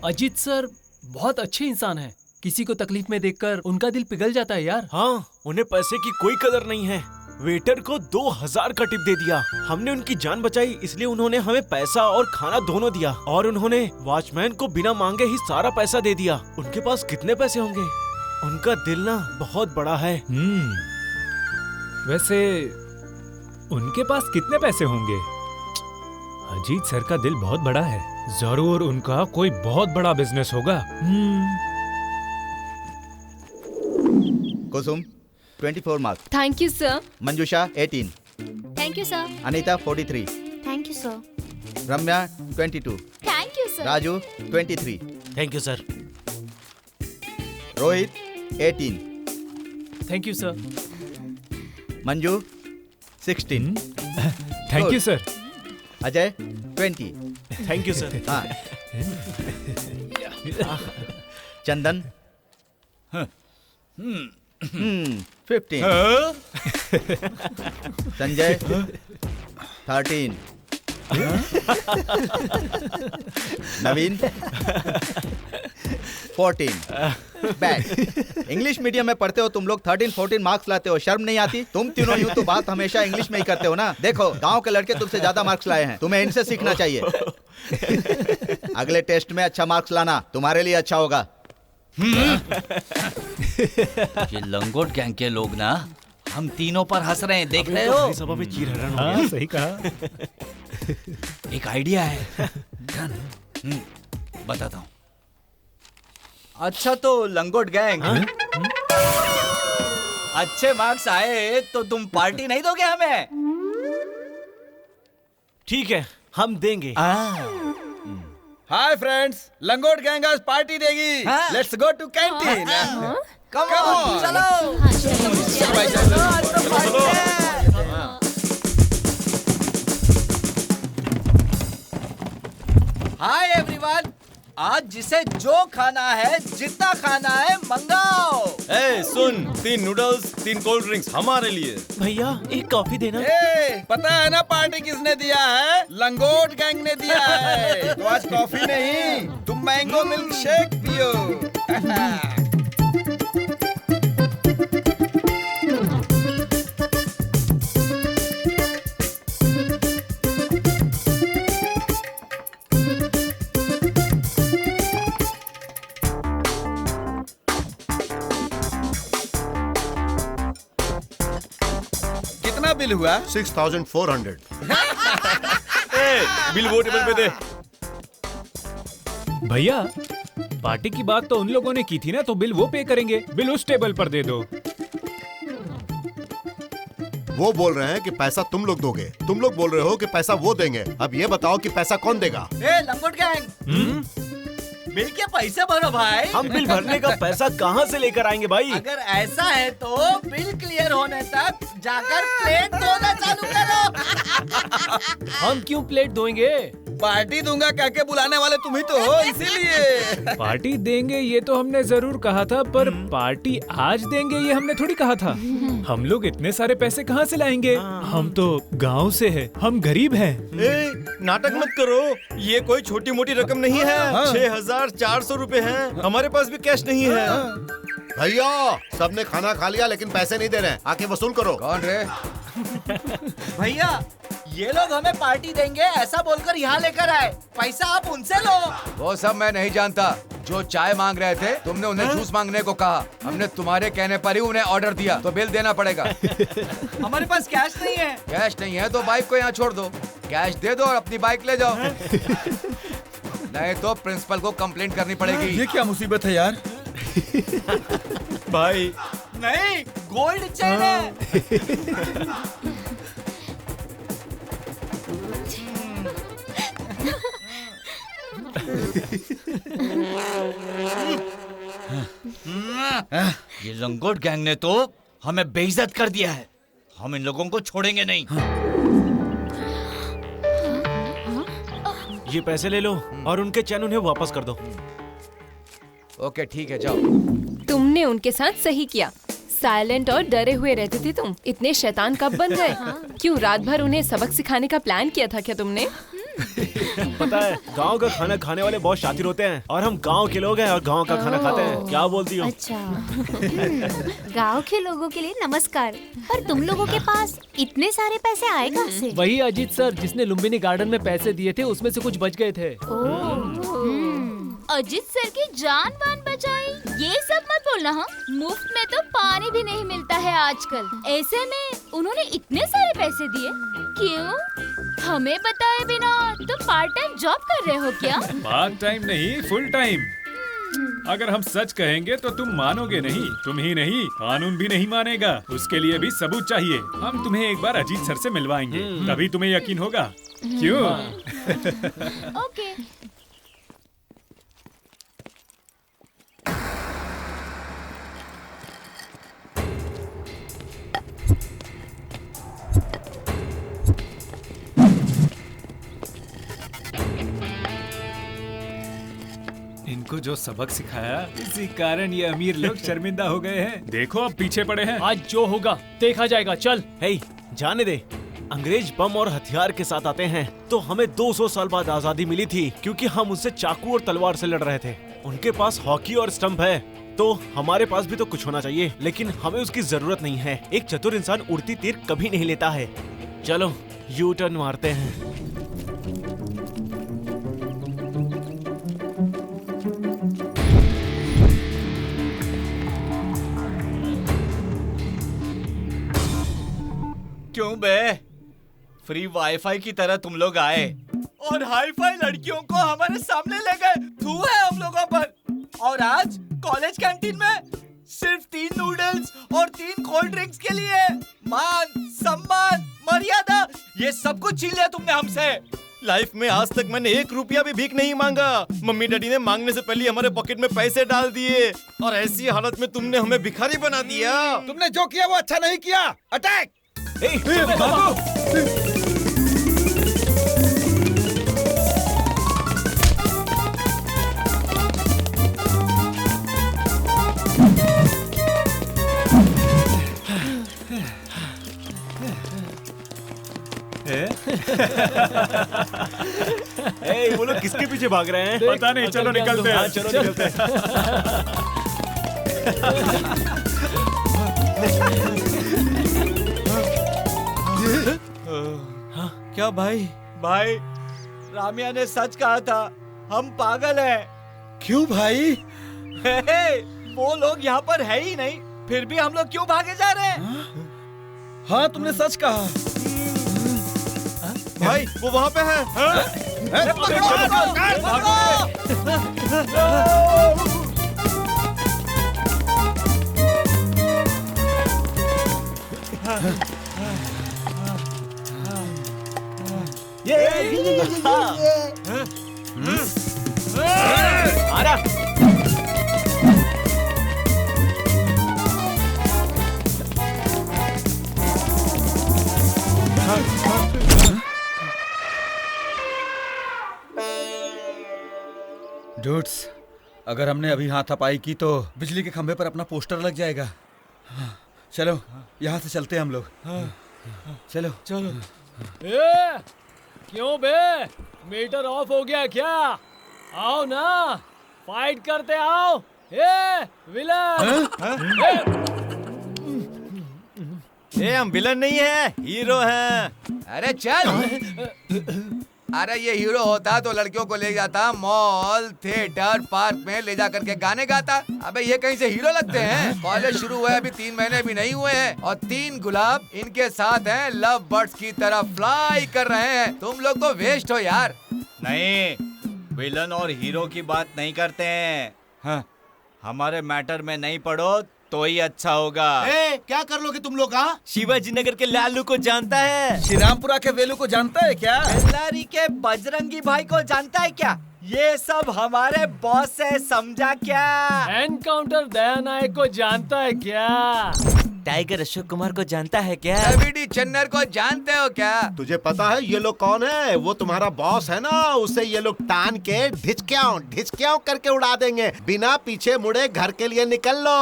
अजीत सर बहुत अच्छे इंसान हैं। किसी को तकलीफ में देखकर उनका दिल पिघल जाता है यार। हाँ, उन्हें पैसे की कोई कदर नहीं है। वेटर को 2000 का टिप दे दिया। हमने उनकी जान बचाई, इसलिए उन्होंने हमें पैसा और खाना दोनों दिया। और उन्होंने वॉचमैन को बिना मांगे ही सारा पैसा दे दिया। उनके पास कितने पैसे होंगे? उनका दिल ना बहुत बड़ा है। वैसे उनके पास कितने पैसे होंगे? अजीत सर का दिल बहुत बड़ा है, जरूर उनका कोई बहुत बड़ा बिजनेस होगा। कुसुम 24 marks. Thank you sir. Manjusha 18। Thank you sir. Anita 43। Thank you sir. Ramya 22। Thank you sir. Raju 23। Thank you sir. Rohit 18। Thank you sir. Manju 16। Thank you sir. Ajay 20। Thank you sir. हाँ। चंदन 15। संजय 13। नवीन 14। बैड। इंग्लिश मीडियम में पढ़ते हो तुम लोग, 13-14 मार्क्स लाते हो, शर्म नहीं आती? तुम तीनों यूं तो बात हमेशा इंग्लिश में ही करते हो ना। देखो, गांव के लड़के तुमसे ज्यादा मार्क्स लाए हैं, तुम्हें इनसे सीखना चाहिए। अगले टेस्ट में अच्छा मार्क्स लाना, तुम्हारे लिए अच्छा होगा। ये लंगोट गैंग के लोग ना हम तीनों पर हंस रहे हैं, देख रहे हो? सभा में चीर हरण हो हाँ, गया। सही कहा। एक आइडिया है, बताता हूँ। अच्छा तो लंगोट गैंग, अच्छे मार्क्स आए तो तुम पार्टी नहीं दोगे हमें? ठीक है, हम देंगे। हाय फ्रेंड्स, लंगोट गैंग आज पार्टी देगी। Let's go to canteen. Come on, चलो भाई, चलो। हाय एवरीवन, आज जिसे जो खाना है, जितना खाना है, मंगाओ। ए, सुन, 3 नूडल्स, 3 कोल्ड ड्रिंक्स हमारे लिए। भैया एक कॉफी देना। पता है ना पार्टी किसने दिया है? लंगोट गैंग ने दिया है। तो आज कॉफी नहीं, तुम मैंगो मिल्क शेक पियो। बिल हुआ? 6400। बिल वो टेबल पे दे। भैया पार्टी की बात तो उन लोगों ने की थी ना, तो बिल वो पे करेंगे। बिल उस टेबल पर दे दो। वो बोल रहे हैं कि पैसा तुम लोग दोगे, तुम लोग बोल रहे हो कि पैसा वो देंगे। अब ये बताओ कि पैसा कौन देगा? ए लंगोट गैंग, बिल के पैसे भरो भाई। हम बिल भरने का पैसा कहाँ से लेकर आएंगे भाई? अगर ऐसा है तो बिल क्लियर होने तक जाकर प्लेट धोना चालू करो। हम क्यों प्लेट धोएंगे? पार्टी दूंगा कह के बुलाने वाले तुम ही तो हो, इसीलिए। पार्टी देंगे ये तो हमने जरूर कहा था, पर पार्टी आज देंगे ये हमने थोड़ी कहा था। हम लोग इतने सारे पैसे कहाँ से लाएंगे? हम तो गांव से हैं, हम गरीब हैं। नाटक मत करो, ये कोई छोटी मोटी रकम नहीं है। 6400 रुपए है, हमारे पास भी कैश नहीं है। भैया सबने खाना खा लिया लेकिन पैसे नहीं दे रहे हैं, आके वसूल करो। कौन रे? भैया ये लोग हमें पार्टी देंगे ऐसा बोलकर यहाँ लेकर आए, पैसा आप उनसे लो। वो सब मैं नहीं जानता। जो चाय मांग रहे थे तुमने उन्हें जूस मांगने को कहा, हमने तुम्हारे कहने पर ही उन्हें ऑर्डर दिया, तो बिल देना पड़ेगा। हमारे पास कैश नहीं है। कैश नहीं है तो बाइक को यहाँ छोड़ दो, कैश दे दो और अपनी बाइक ले जाओ। नहीं तो प्रिंसिपल को कंप्लेंट करनी पड़ेगी। ये क्या मुसीबत है यार? भाई नहीं, गोल्ड चेन है। ये लंगोट गैंग ने तो हमें बेइज्जत कर दिया है, हम इन लोगों को छोड़ेंगे नहीं। ये पैसे ले लो और उनके चैन उन्हें वापस कर दो। ओके ठीक है, जाओ। तुमने उनके साथ सही किया। साइलेंट और डरे हुए रहते थे तुम, इतने शैतान कब बन गए? क्यों रात भर उन्हें सबक सिखाने का प्लान किया था क्या तुमने? पता है गांव का खाना खाने वाले बहुत शातिर होते हैं, और हम गांव के लोग हैं और गांव का खाना खाते हैं। क्या बोलती हो? अच्छा। गांव के लोगों के लिए नमस्कार, पर तुम लोगों के पास इतने सारे पैसे आए कहाँ से? वही अजीत सर जिसने लुम्बिनी गार्डन में पैसे दिए थे, उसमें से कुछ बच गए थे। अजीत सर की जान वान बचाई, ये सब मत बोलना। हाँ, मुफ्त में तो पानी भी नहीं मिलता है आजकल। ऐसे में उन्होंने इतने सारे पैसे दिए क्यों? हमें बताए बिना तुम पार्ट टाइम जॉब कर रहे हो क्या? पार्ट टाइम नहीं, फुल टाइम। अगर हम सच कहेंगे तो तुम मानोगे नहीं, तुम ही नहीं कानून भी नहीं मानेगा। उसके लिए भी सबूत चाहिए। हम तुम्हें एक बार अजीत सर से मिलवाएंगे, तभी तुम्हें यकीन होगा। क्यों? ओके। इनको जो सबक सिखाया, इसी कारण ये अमीर लोग शर्मिंदा हो गए हैं। देखो अब पीछे पड़े हैं। आज जो होगा देखा जाएगा। चल। हे, जाने दे। अंग्रेज बम और हथियार के साथ आते हैं तो हमें 200 साल बाद आजादी मिली थी, क्योंकि हम उनसे चाकू और तलवार से लड़ रहे थे। उनके पास हॉकी और स्टंप है, तो हमारे पास भी तो कुछ होना चाहिए, लेकिन हमें उसकी जरूरत नहीं है। एक चतुर इंसान उड़ती तीर कभी नहीं लेता है। चलो यू टर्न मारते हैं। क्यों बे? फ्री वाईफाई की तरह तुम लोग आए और हाई फाई लड़कियों को हमारे सामने ले गए। थू है हम लोगों पर। और आज कॉलेज कैंटीन में सिर्फ 3 नूडल्स और 3 कोल्ड ड्रिंक्स के लिए मान सम्मान मर्यादा ये सब कुछ छीन लिया तुमने हमसे। लाइफ में आज तक मैंने 1 रुपया भी भीख नहीं मांगा। मम्मी डैडी ने मांगने से पहले हमारे पॉकेट में पैसे डाल दिए, और ऐसी हालत में तुमने हमें भिखारी बना दिया। तुमने जो किया वो अच्छा नहीं किया। अटैक! वो लोग किसके पीछे भाग रहे हैं? पता नहीं, चलो निकलते हैं। चलो निकलते हाँ, क्या भाई? भाई रामिया ने सच कहा था, हम पागल हैं। क्यों भाई? वो लोग यहाँ पर है ही नहीं, फिर भी हम लोग क्यों भागे जा रहे हैं? हाँ तुमने सच कहा। भाई वो वहाँ पे है। अरे डूड्स, अगर हमने अभी हाथापाई की तो बिजली के खंभे पर अपना पोस्टर लग जाएगा। हाँ, चलो यहाँ से चलते हैं हम लोग। चलो चलो। ए, क्यों बे? मीटर ऑफ हो गया क्या? आओ ना, फाइट करते आओ। ए, विलन। ए, हम विलन नहीं है, हीरो हैं। अरे चल। अरे ये हीरो होता तो लड़कियों को ले जाता मॉल, थिएटर, पार्क में ले जा करके गाने गाता। अबे ये कहीं से हीरो लगते हैं? कॉलेज शुरू हुए अभी 3 महीने भी नहीं हुए हैं और 3 गुलाब इनके साथ हैं, लव बर्ड्स की तरह फ्लाई कर रहे हैं। तुम लोग तो वेस्ट हो यार। नहीं, विलन और हीरो की बात नहीं करते हैं। हाँ, हमारे मैटर में नहीं पड़ो तो ही अच्छा होगा। क्या कर लोगे तुम लोग? हाँ, शिवाजी नगर के लालू को जानता है? श्रीरामपुरा के वेलू को जानता है क्या? बेल्लारी के बजरंगी भाई को जानता है क्या? ये सब हमारे बॉस है, समझा क्या? एनकाउंटर दया नायक को जानता है क्या? टाइगर अशोक कुमार को जानता है क्या? एबीडी चन्नर को जानते हो क्या? तुझे पता है ये लोग कौन है? वो तुम्हारा बॉस है ना, उसे ये लोग टान के ढिचक्याओं करके उड़ा देंगे। बिना पीछे मुड़े घर के लिए निकल लो।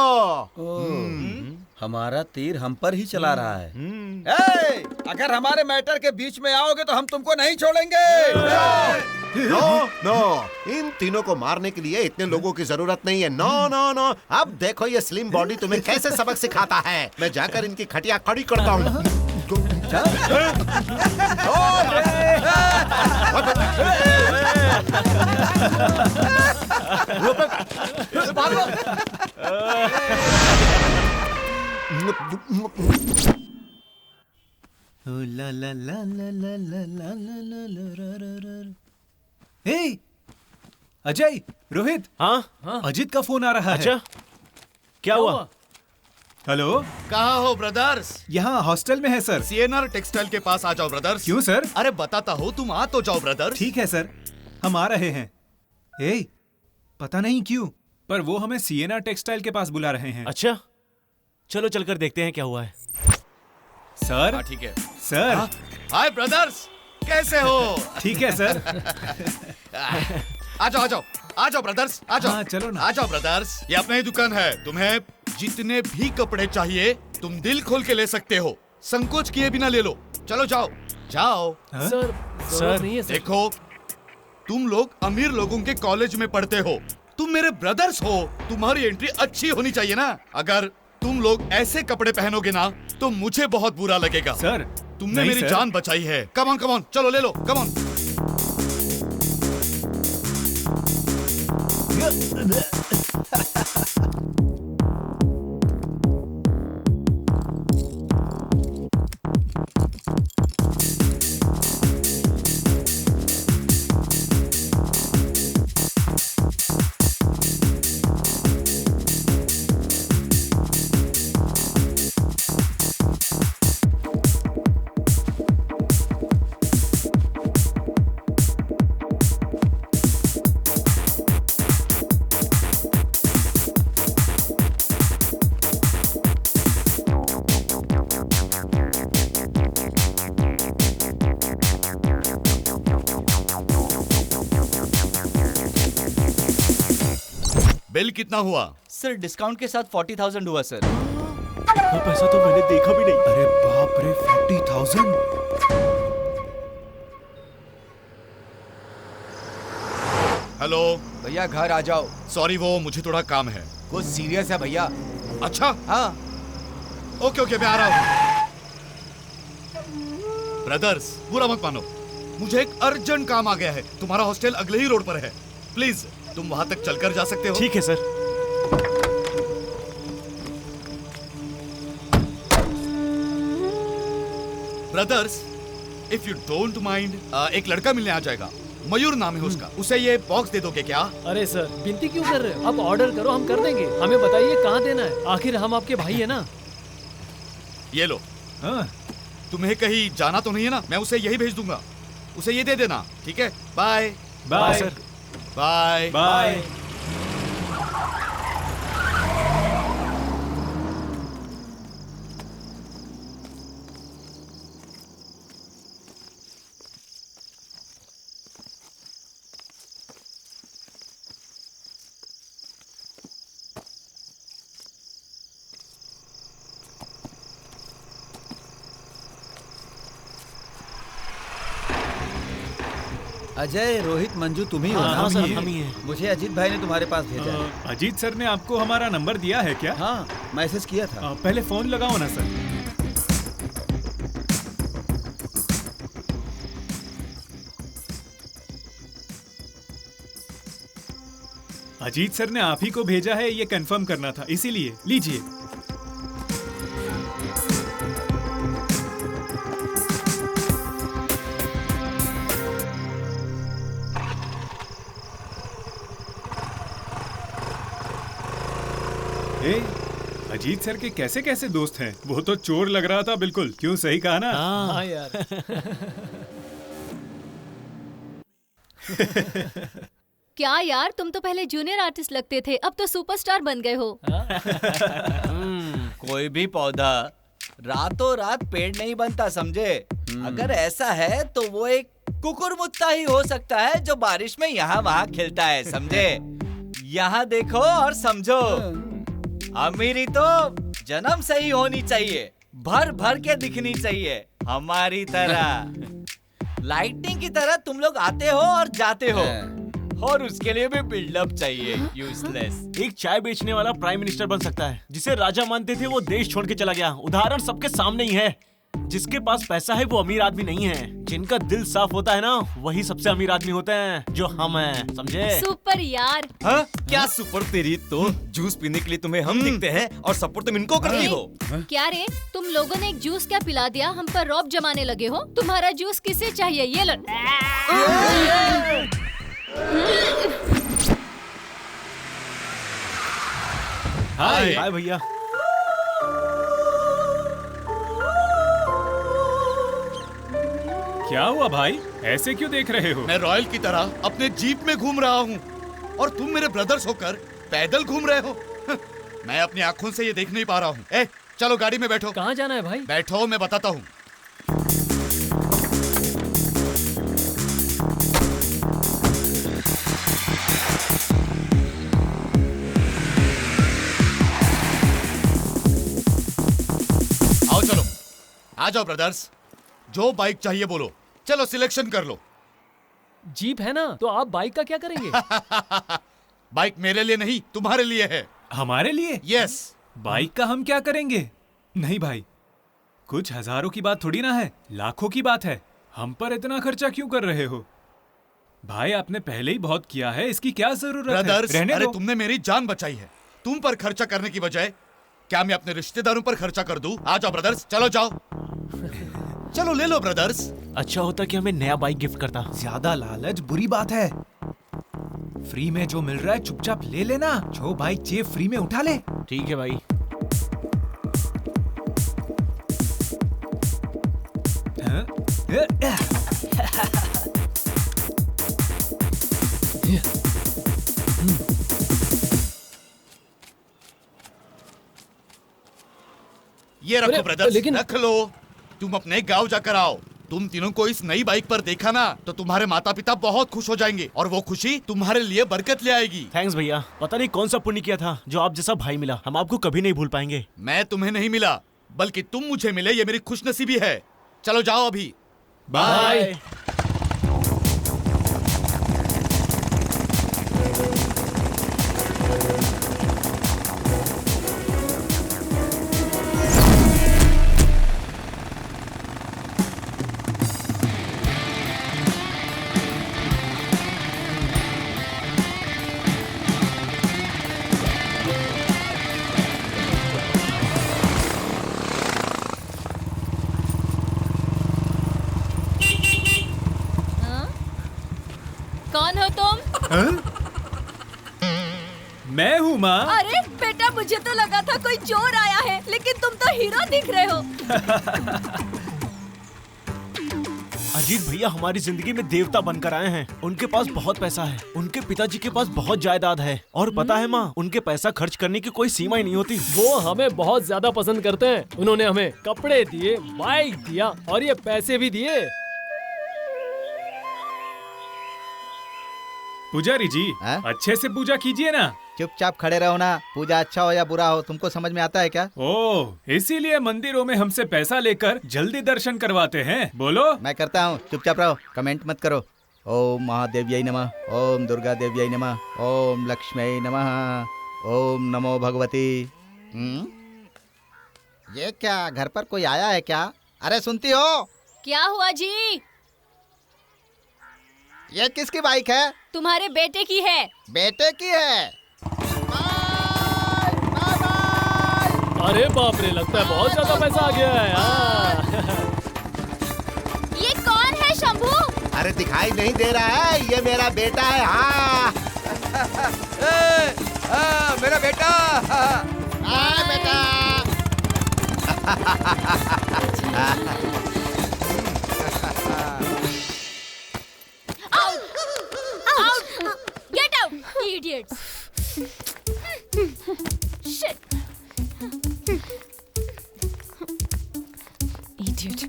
हमारा तीर हम पर ही चला रहा है। अगर हमारे मैटर के बीच में आओगे तो हम तुमको नहीं छोड़ेंगे। नो, इन तीनों को मारने के लिए इतने लोगों की जरूरत नहीं है। नो। अब देखो ये स्लिम बॉडी तुम्हें कैसे सबक सिखाता है। मैं जाकर इनकी खटिया खड़ी करता हूँ। अजय, रोहित। हाँ, अजित का फोन आ रहा है। अच्छा, क्या हुआ? हेलो, कहाँ हो ब्रदर्स? यहाँ हॉस्टल में है सर। सीएनआर टेक्सटाइल के पास आ जाओ ब्रदर्स। क्यों सर? अरे बताता हो, तुम आ तो जाओ ब्रदर्स। ठीक है सर, हम आ रहे हैं। पता नहीं क्यों, पर वो हमें सीएनआर टेक्सटाइल के पास बुला रहे हैं। अच्छा, चलो चलकर देखते हैं क्या हुआ है। सर। हाँ ठीक है सर। हाय ब्रदर्स, कैसे हो? ठीक है सर। आ जाओ ब्रदर्स, आ जाओ। हाँ, चलो ना। आ जाओ ब्रदर्स, ये अपना ही दुकान है। तुम्हें जितने भी कपड़े चाहिए तुम दिल खोल के ले सकते हो, संकोच किए बिना ले लो। चलो जाओ। सर नहीं है सर। देखो, तुम लोग अमीर लोगों के कॉलेज में पढ़ते हो, तुम मेरे ब्रदर्स हो, तुम्हारी एंट्री अच्छी होनी चाहिए ना। अगर तुम लोग ऐसे कपड़े पहनोगे ना तो मुझे बहुत बुरा लगेगा। सर, तुमने मेरी जान बचाई है। कम ऑन, चलो ले लो, कम ऑन। बिल कितना हुआ? सर डिस्काउंट के साथ 40,000 हुआ सर। वो पैसा तो मैंने देखा भी नहीं। अरे बाप रे, 40,000। हेलो भैया, घर आ जाओ। सॉरी, वो मुझे थोड़ा काम है। कुछ सीरियस है भैया। अच्छा, हाँ। ओके, मैं आ रहा हूँ। ब्रदर्स, बुरा मत मानो, मुझे एक अर्जेंट काम आ गया है। तुम्हारा हॉस्टल अगले ही रोड पर है, प्लीज तुम वहां तक चलकर जा सकते हो? ठीक है sir. Brothers, if you don't mind, एक लड़का मिलने आ जाएगा, मयूर नाम है उसका, उसे ये बॉक्स दे दोगे क्या? अरे सर, विनती क्यों कर रहे हो? आप ऑर्डर करो, हम कर देंगे। हमें बताइए कहाँ देना है, आखिर हम आपके भाई है ना। ये लो। तुम्हें कहीं जाना तो नहीं है ना? मैं उसे यही भेज दूंगा, उसे ये दे देना, ठीक है? Bye bye sir. Bye bye. Ajay, Rohit, Manju तुम ही हो ना? हाँ, सर, हम ही हैं। मुझे अजीत भाई ने तुम्हारे पास भेजा है। अजीत सर ने आपको हमारा नंबर दिया है क्या? हाँ, मैसेज किया था। पहले फोन लगाओ ना सर। अजीत सर ने आप ही को भेजा है, ये कंफर्म करना था, इसीलिए लीजिए। अजीत सर के कैसे कैसे दोस्त हैं? वो तो चोर लग रहा था बिल्कुल। क्यों, सही कहा ना? हाँ यार। क्या यार, तुम तो पहले जूनियर आर्टिस्ट लगते थे, अब तो सुपरस्टार बन गए हो। कोई भी पौधा रातों रात पेड़ नहीं बनता, समझे? अगर ऐसा है तो वो एक कुकुरमुत्ता ही हो सकता है जो बारिश में यहाँ वहाँ खिलता है, समझे? यहाँ देखो और समझो। अमीरी तो जन्म से ही होनी चाहिए, भर भर के दिखनी चाहिए, हमारी तरह। लाइटनिंग की तरह तुम लोग आते हो और जाते हो, और उसके लिए भी बिल्डअप चाहिए। यूजलेस। एक चाय बेचने वाला प्राइम मिनिस्टर बन सकता है, जिसे राजा मानते थे वो देश छोड़ के चला गया। उदाहरण सबके सामने ही है। जिसके पास पैसा है वो अमीर आदमी नहीं है, जिनका दिल साफ होता है ना वही सबसे अमीर आदमी होते हैं, जो हम हैं, समझे? सुपर यार। हाँ? क्या सुपर तेरी तो? जूस पीने के लिए तुम्हें हम दिखते हैं और सपोर्ट तुम इनको करती हो। क्या रे, तुम लोगों ने एक जूस क्या पिला दिया? हम पर रौब जमाने लगे हो। तुम्हारा जूस किसे चाहिए? ये लो। हाय हाय भैया। क्या हुआ भाई, ऐसे क्यों देख रहे हो? मैं रॉयल की तरह अपने जीप में घूम रहा हूँ और तुम मेरे ब्रदर्स होकर पैदल घूम रहे हो। मैं अपनी आंखों से ये देख नहीं पा रहा हूँ। ए, चलो गाड़ी में बैठो। कहाँ जाना है भाई? बैठो, मैं बताता हूँ। आओ चलो, आ जाओ ब्रदर्स। जो बाइक चाहिए बोलो, चलो सिलेक्शन कर लो। जीप है ना, तो आप बाइक का क्या करेंगे? बाइक मेरे लिए नहीं, तुम्हारे लिए है। हमारे लिए? यस। बाइक का हम क्या करेंगे? नहीं भाई, कुछ हजारों की बात थोड़ी ना है, लाखों की बात है। हम पर इतना खर्चा क्यों कर रहे हो? भाई आपने पहले ही बहुत किया है, इसकी क्या जरूरत है? ब्रदर्स, रहने अरे दो। तुमने मेरी जान बचाई है। तुम पर खर्चा करने की बजाय क्या मैं अपने रिश्तेदारों पर खर्चा कर दूं? आ जाओ ब्रदर्स, चलो जाओ। चलो ले लो ब्रदर्स। अच्छा होता कि हमें नया बाइक गिफ्ट करता। ज्यादा लालच बुरी बात है। फ्री में जो मिल रहा है चुपचाप ले लेना। जो बाइक चाहिए फ्री में उठा ले। ठीक है भाई। ये रखो ब्रदर्स, लेकिन- रख लो। तुम अपने गांव जाकर आओ। तुम तीनों को इस नई बाइक पर देखा ना तो तुम्हारे माता पिता बहुत खुश हो जाएंगे और वो खुशी तुम्हारे लिए बरकत ले आएगी। थैंक्स भैया। पता नहीं कौन सा पुण्य किया था जो आप जैसा भाई मिला। हम आपको कभी नहीं भूल पाएंगे। मैं तुम्हें नहीं मिला, बल्कि तुम मुझे मिले, ये मेरी खुशनसीबी है। चलो जाओ अभी। बाय। मैं हूँ माँ। अरे बेटा, मुझे तो लगा था कोई चोर आया है, लेकिन तुम तो हीरो दिख रहे हो। अजीत भैया हमारी जिंदगी में देवता बनकर आए हैं। उनके पास बहुत पैसा है, उनके पिताजी के पास बहुत जायदाद है, और पता है माँ, उनके पैसा खर्च करने की कोई सीमा ही नहीं होती। वो हमें बहुत ज्यादा पसंद करते हैं। उन्होंने हमें कपड़े दिए, बाइक दिया और ये पैसे भी दिए। पुजारी जी, अच्छे से पूजा कीजिए ना। चुपचाप खड़े रहो ना। पूजा अच्छा हो या बुरा हो, तुमको समझ में आता है क्या? ओह, इसीलिए मंदिरों में हमसे पैसा लेकर जल्दी दर्शन करवाते हैं। बोलो। मैं करता हूँ, चुपचाप रहो, कमेंट मत करो। ओम महादेव्यै नमः, ओम दुर्गा देव्यै नमः, ओम लक्ष्म्यै नमः, ओम नमो भगवती। ये क्या, घर पर कोई आया है क्या? अरे सुनती हो? क्या हुआ जी? ये किसकी बाइक है? तुम्हारे बेटे की है। बेटे की है? अरे बाप रे, लगता है बहुत ज्यादा पैसा आ गया है। ये कौन है शंभू? अरे दिखाई नहीं दे रहा है, ये मेरा बेटा है। हाँ मेरा बेटा। बेटा। Get out, idiots! Shit! Idiot.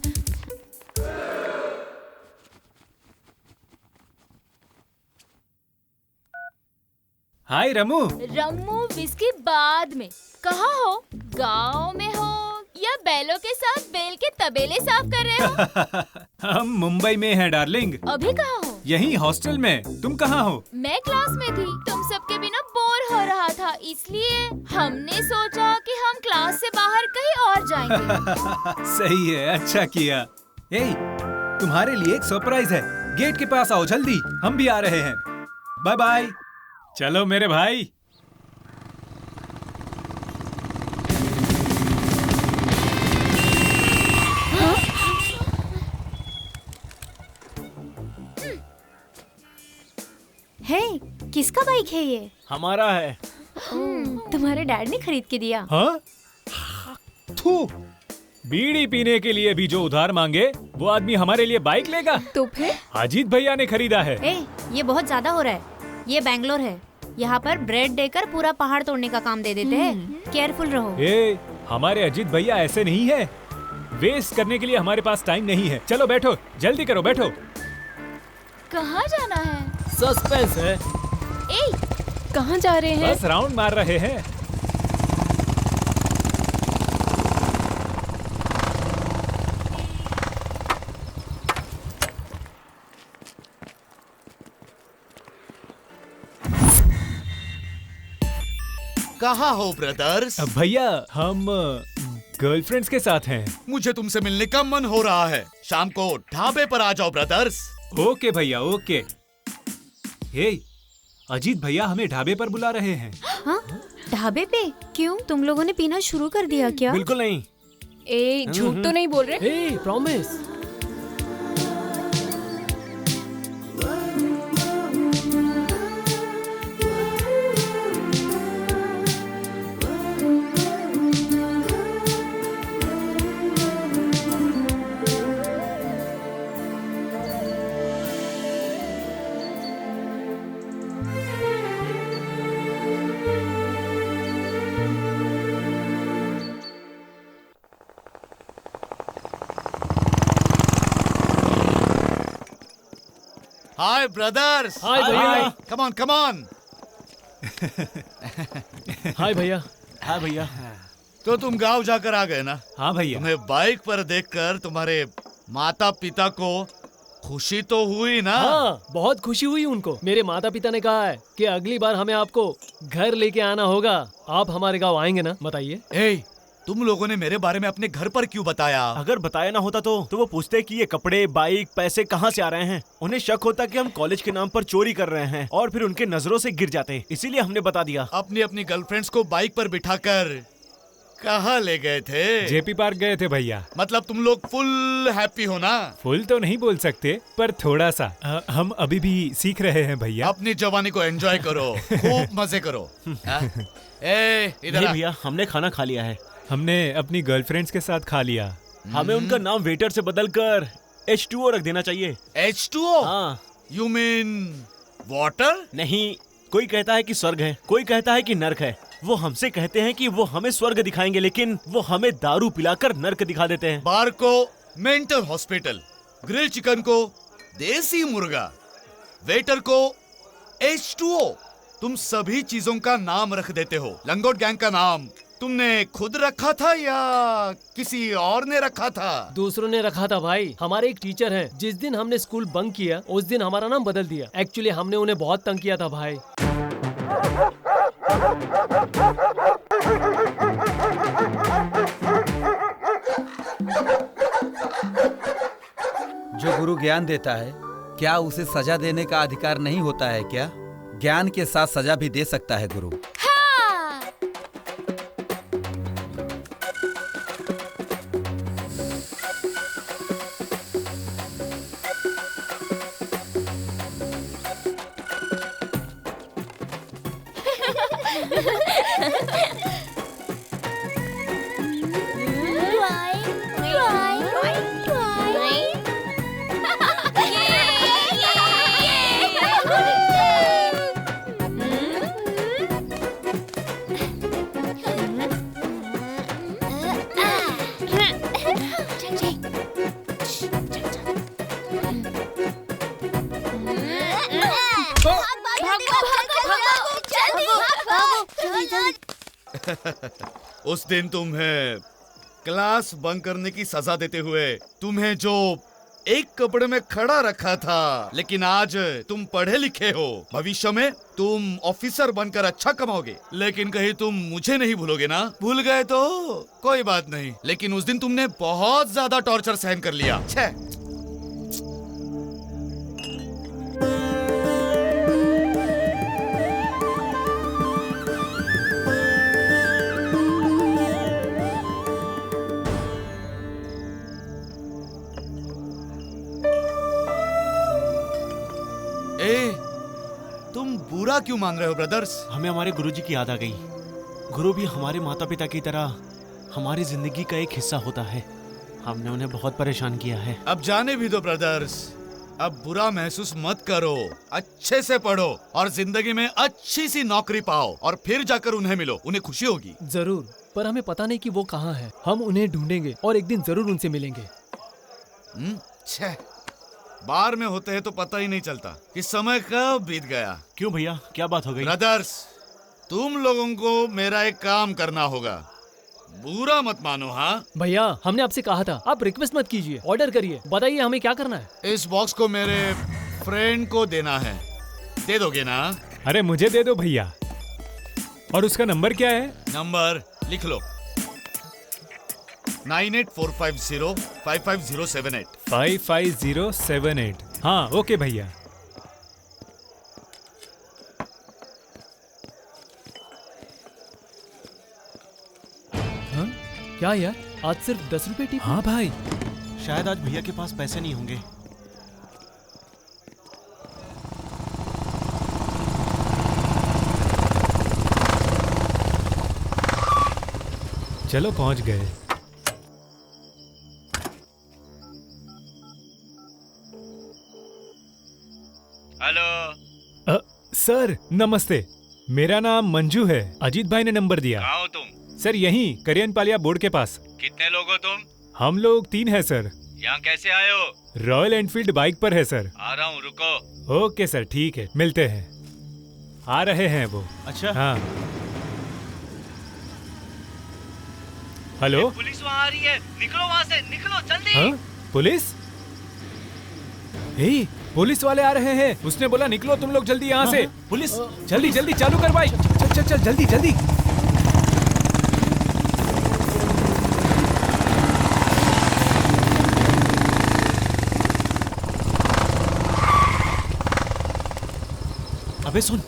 हाय रमू। रम्मू विस्की बाद में। कहाँ हो? गांव में हो या बैलों के साथ बैल के तबेले साफ कर रहे हो? हम मुंबई में हैं डार्लिंग। अभी कहाँ हो? यहीं हॉस्टल में। तुम कहाँ हो? मैं क्लास में थी। तुम सबके बिना बोर हो रहा था, इसलिए हमने सोचा कि हम क्लास से बाहर कहीं और जाएंगे। सही है, अच्छा किया। ए, तुम्हारे लिए एक सरप्राइज है। गेट के पास आओ जल्दी, हम भी आ रहे हैं। Bye bye. चलो मेरे भाई। हे, किसका बाइक है ये? हमारा है। तुम्हारे डैड ने खरीद के दिया? हाँ? थू। बीड़ी पीने के लिए भी जो उधार मांगे, वो आदमी हमारे लिए बाइक लेगा? तो फिर? अजीत भैया ने खरीदा है। ए, ये बहुत ज्यादा हो रहा है। ये बैंगलोर है, यहाँ पर ब्रेड देकर पूरा पहाड़ तोड़ने का काम दे देते हैं। केयरफुल रहो। ए, हमारे अजीत भैया ऐसे नहीं है। वेस्ट करने के लिए हमारे पास टाइम नहीं है। चलो बैठो, जल्दी करो, बैठो। कहाँ जाना है? सस्पेंस है। ए, कहाँ जा रहे हैं? बस राउंड मार रहे हैं। कहाँ हो ब्रदर्स? भैया, हम गर्लफ्रेंड्स के साथ हैं। मुझे तुमसे मिलने का मन हो रहा है। शाम को ढाबे पर आ जाओ ब्रदर्स। ओके भैया, ओके। हे, अजीत भैया हमें ढाबे पर बुला रहे हैं। हाँ? ढाबे पे? क्यों? तुम लोगों ने पीना शुरू कर दिया क्या? बिल्कुल नहीं। ए, झूठ तो नहीं बोल रहे? ए, प्रॉमिस। हाय ब्रदर्स। हाय भैया। Come on come on. हाय भैया। हाँ भैया। तो तुम गांव जाकर आ गए ना? हाँ भैया। तुम्हें बाइक पर देखकर तुम्हारे माता पिता को खुशी तो हुई ना? हाँ, बहुत खुशी हुई उनको। मेरे माता पिता ने कहा है कि अगली बार हमें आपको घर लेके आना होगा। आप हमारे गांव आएंगे ना? बताइए। ए, तुम लोगों ने मेरे बारे में अपने घर पर क्यों बताया? अगर बताया ना होता तो वो पूछते कि ये कपड़े, बाइक, पैसे कहाँ से आ रहे हैं। उन्हें शक होता कि हम कॉलेज के नाम पर चोरी कर रहे हैं और फिर उनके नजरों से गिर जाते। इसीलिए हमने बता दिया। अपनी अपनी गर्लफ्रेंड्स को बाइक पर बिठाकर कहाँ ले गए थे? जेपी पार्क गए थे भैया। मतलब तुम लोग फुल हैप्पी हो ना? फुल तो नहीं बोल सकते, पर थोड़ा सा। हम अभी भी सीख रहे हैं भैया। अपनी जवानी को एंजॉय करो, खूब मजे करो। ए, इधर आ। भैया, हमने खाना खा लिया है। हमने अपनी गर्लफ्रेंड्स के साथ खा लिया। हमें उनका नाम वेटर से बदलकर H2O रख देना चाहिए। H2O? हाँ। You mean water? नहीं, कोई कहता है कि स्वर्ग है, कोई कहता है कि नर्क है। वो हमसे कहते हैं कि वो हमें स्वर्ग दिखाएंगे, लेकिन वो हमें दारू पिलाकर नर्क दिखा देते हैं। बार को मेंटल हॉस्पिटल, ग्रिल चिकन को देसी मुर्गा, वेटर को H2O। तुम सभी चीजों का नाम रख देते हो। लंगोट गैंग का नाम तुमने खुद रखा था या किसी और ने रखा था? दूसरों ने रखा था भाई। हमारे एक टीचर हैं, जिस दिन हमने स्कूल बंक किया उस दिन हमारा नाम बदल दिया। एक्चुअली हमने उन्हें बहुत तंग किया था भाई। जो गुरु ज्ञान देता है, क्या उसे सजा देने का अधिकार नहीं होता है क्या? ज्ञान के साथ सजा भी दे सकता है गुरु। उस दिन तुम्हें क्लास बंक करने की सजा देते हुए तुम्हें जो एक कपड़े में खड़ा रखा था, लेकिन आज तुम पढ़े लिखे हो। भविष्य में तुम ऑफिसर बनकर अच्छा कमाओगे, लेकिन कहीं तुम मुझे नहीं भूलोगे ना? भूल गए तो कोई बात नहीं, लेकिन उस दिन तुमने बहुत ज्यादा टॉर्चर सहन कर लिया। छे। तुम बुरा क्यों मान रहे हो ब्रदर्स? हमें हमारे गुरुजी की याद आ गई। गुरु भी हमारे माता पिता की तरह हमारी जिंदगी का एक हिस्सा होता है। हमने उन्हें बहुत परेशान किया है। अब जाने भी दो ब्रदर्स, अब बुरा महसूस मत करो। अच्छे से पढ़ो और जिंदगी में अच्छी सी नौकरी पाओ और फिर जाकर उन्हें मिलो, उन्हें खुशी होगी। जरूर, पर हमें पता नहीं कि वो कहाँ है। हम उन्हें ढूंढेंगे और एक दिन जरूर उनसे मिलेंगे। छे, बाहर में होते हैं तो पता ही नहीं चलता कि समय कब बीत गया। क्यों भैया, क्या बात हो गई? ब्रदर्स, तुम लोगों को मेरा एक काम करना होगा, बुरा मत मानो। हाँ भैया, हमने आपसे कहा था आप रिक्वेस्ट मत कीजिए, ऑर्डर करिए। बताइए हमें क्या करना है? इस बॉक्स को मेरे फ्रेंड को देना है, दे दोगे ना? अरे मुझे दे दो भैया। और उसका नंबर क्या है? नंबर लिख लो, 9845055078। 55078। हाँ ओके भैया। हाँ? क्या यार, आज सिर्फ 10 रुपए टिप? हाँ भाई, शायद आज भैया के पास पैसे नहीं होंगे। चलो पहुंच गए। हेलो सर नमस्ते, मेरा नाम मंजू है। अजीत भाई ने नंबर दिया। कहाँ हो तुम? सर यहीं करियन पालिया बोर्ड के पास। कितने लोग हो तुम? हम लोग 3 हैं सर। यहाँ कैसे आए हो? रॉयल एनफील्ड बाइक पर है सर। आ रहा हूँ, रुको। ओके सर, ठीक है, मिलते हैं। आ रहे हैं वो। अच्छा हाँ। हेलो, पुलिस वहाँ आ रही है, निकलो वहाँ से, निकलो जल्दी। हाँ? पुलिस? हे, पुलिस वाले आ रहे हैं। उसने बोला निकलो तुम लोग जल्दी यहाँ से। पुलिस? जल्दी जल्दी चालू कर बाइक। चल चल चल जल्दी जल्दी। अबे सुन,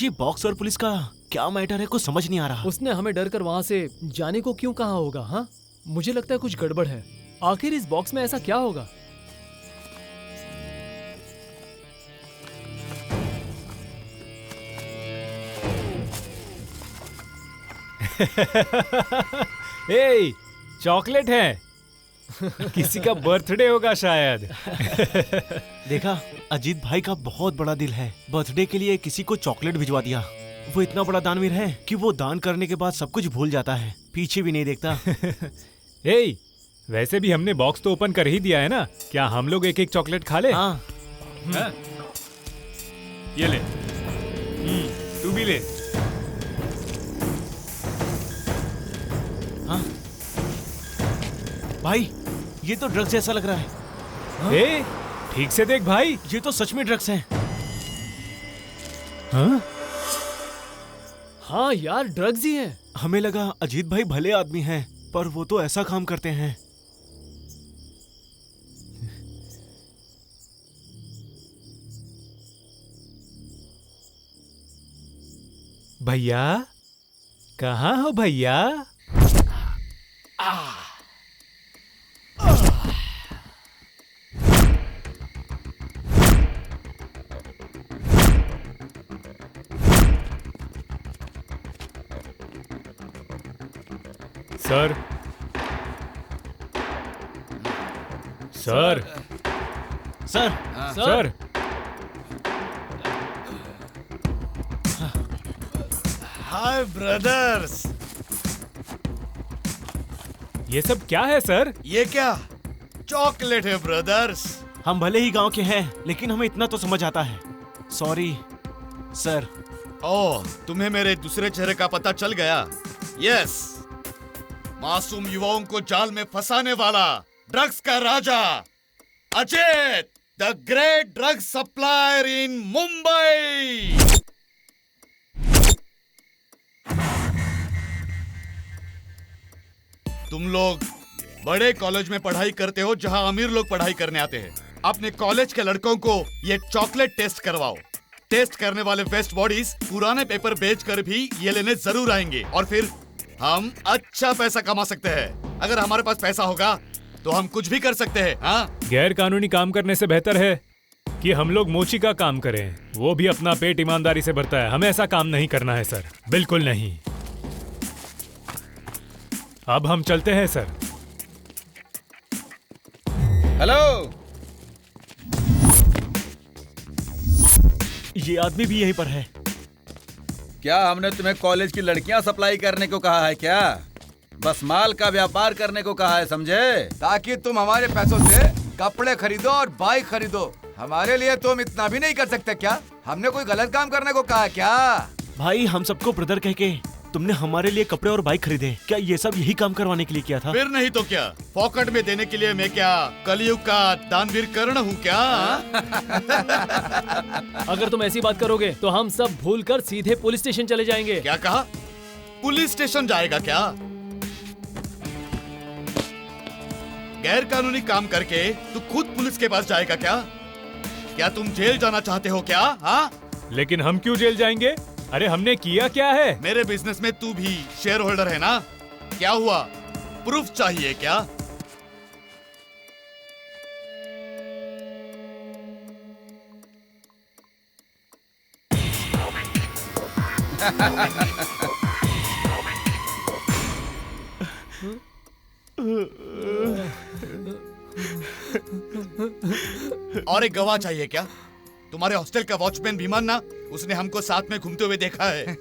ये बॉक्स और पुलिस का क्या मैटर है, कुछ समझ नहीं आ रहा। उसने हमें डर कर वहाँ से जाने को क्यों कहा होगा? हाँ, मुझे लगता है कुछ गड़बड़ है। आखिर इस बॉक्स में ऐसा क्या होगा? ए, चॉकलेट है। किसी का बर्थडे होगा शायद। देखा, अजीत भाई का बहुत बड़ा दिल है। बर्थडे के लिए किसी को चॉकलेट भिजवा दिया। वो इतना बड़ा दानवीर है कि वो दान करने के बाद सब कुछ भूल जाता है, पीछे भी नहीं देखता। ए, वैसे भी हमने बॉक्स तो ओपन कर ही दिया है ना, क्या हम लोग एक एक चॉकलेट खा ले? हाँ। हाँ? ये ले। तू भी ले। हाँ? भाई, ये तो ड्रग्स जैसा लग रहा है। हाँ? ए, ठीक से देख भाई, ये तो सच में ड्रग्स हैं। हाँ? हाँ यार, ड्रग्स ही हैं। हमें लगा अजीत भाई भले आदमी हैं, पर वो तो ऐसा काम करते हैं। भैया, कहाँ हो भैया? सर, सर, सर, सर, हाय ब्रदर्स। ये सब क्या है सर? ये क्या चॉकलेट है ब्रदर्स। हम भले ही गांव के हैं, लेकिन हमें इतना तो समझ आता है। Sorry sir. ओह, तुम्हें मेरे दूसरे चेहरे का पता चल गया। यस, मासूम युवाओं को जाल में फंसाने वाला ड्रग्स का राजा Ajit, the great drug supplier in Mumbai. तुम लोग बड़े कॉलेज में पढ़ाई करते हो जहां अमीर लोग पढ़ाई करने आते हैं। अपने कॉलेज के लड़कों को ये चॉकलेट टेस्ट करवाओ। टेस्ट करने वाले वेस्ट बॉडीज पुराने पेपर बेचकर भी ये लेने जरूर आएंगे और फिर हम अच्छा पैसा कमा सकते हैं। अगर हमारे पास पैसा होगा तो हम कुछ भी कर सकते हैं। हाँ? गैर कानूनी काम करने से बेहतर है कि हम लोग मोची का काम करें। वो भी अपना पेट ईमानदारी से भरता है। हमें ऐसा काम नहीं करना है सर, बिल्कुल नहीं। अब हम चलते हैं सर। हेलो, ये आदमी भी यहीं पर है। क्या हमने तुम्हें कॉलेज की लड़कियां सप्लाई करने को कहा है क्या? बस माल का व्यापार करने को कहा है, समझे? ताकि तुम हमारे पैसों से कपड़े खरीदो और बाइक खरीदो। हमारे लिए तुम इतना भी नहीं कर सकते क्या? हमने कोई गलत काम करने को कहा क्या? भाई, हम सबको ब्रदर कह के तुमने हमारे लिए कपड़े और बाइक खरीदे। क्या ये सब यही काम करवाने के लिए किया था? फिर नहीं तो क्या, पॉकेट में देने के लिए मैं क्या कलयुग का दानवीर कर्ण हूँ क्या? अगर तुम ऐसी बात करोगे तो हम सब भूलकर सीधे पुलिस स्टेशन चले जाएंगे। क्या कहा? पुलिस स्टेशन जाएगा क्या? गैर कानूनी काम करके तू खुद पुलिस के पास जाएगा क्या? क्या तुम जेल जाना चाहते हो क्या? हाँ? लेकिन हम क्यों जेल जाएंगे? अरे हमने किया क्या है? मेरे बिजनेस में तू भी शेयर होल्डर है ना? क्या हुआ, प्रूफ चाहिए क्या? और एक गवाह चाहिए क्या? तुम्हारे हॉस्टल का वॉचमैन भीमान ना, उसने हमको साथ में घूमते हुए देखा है।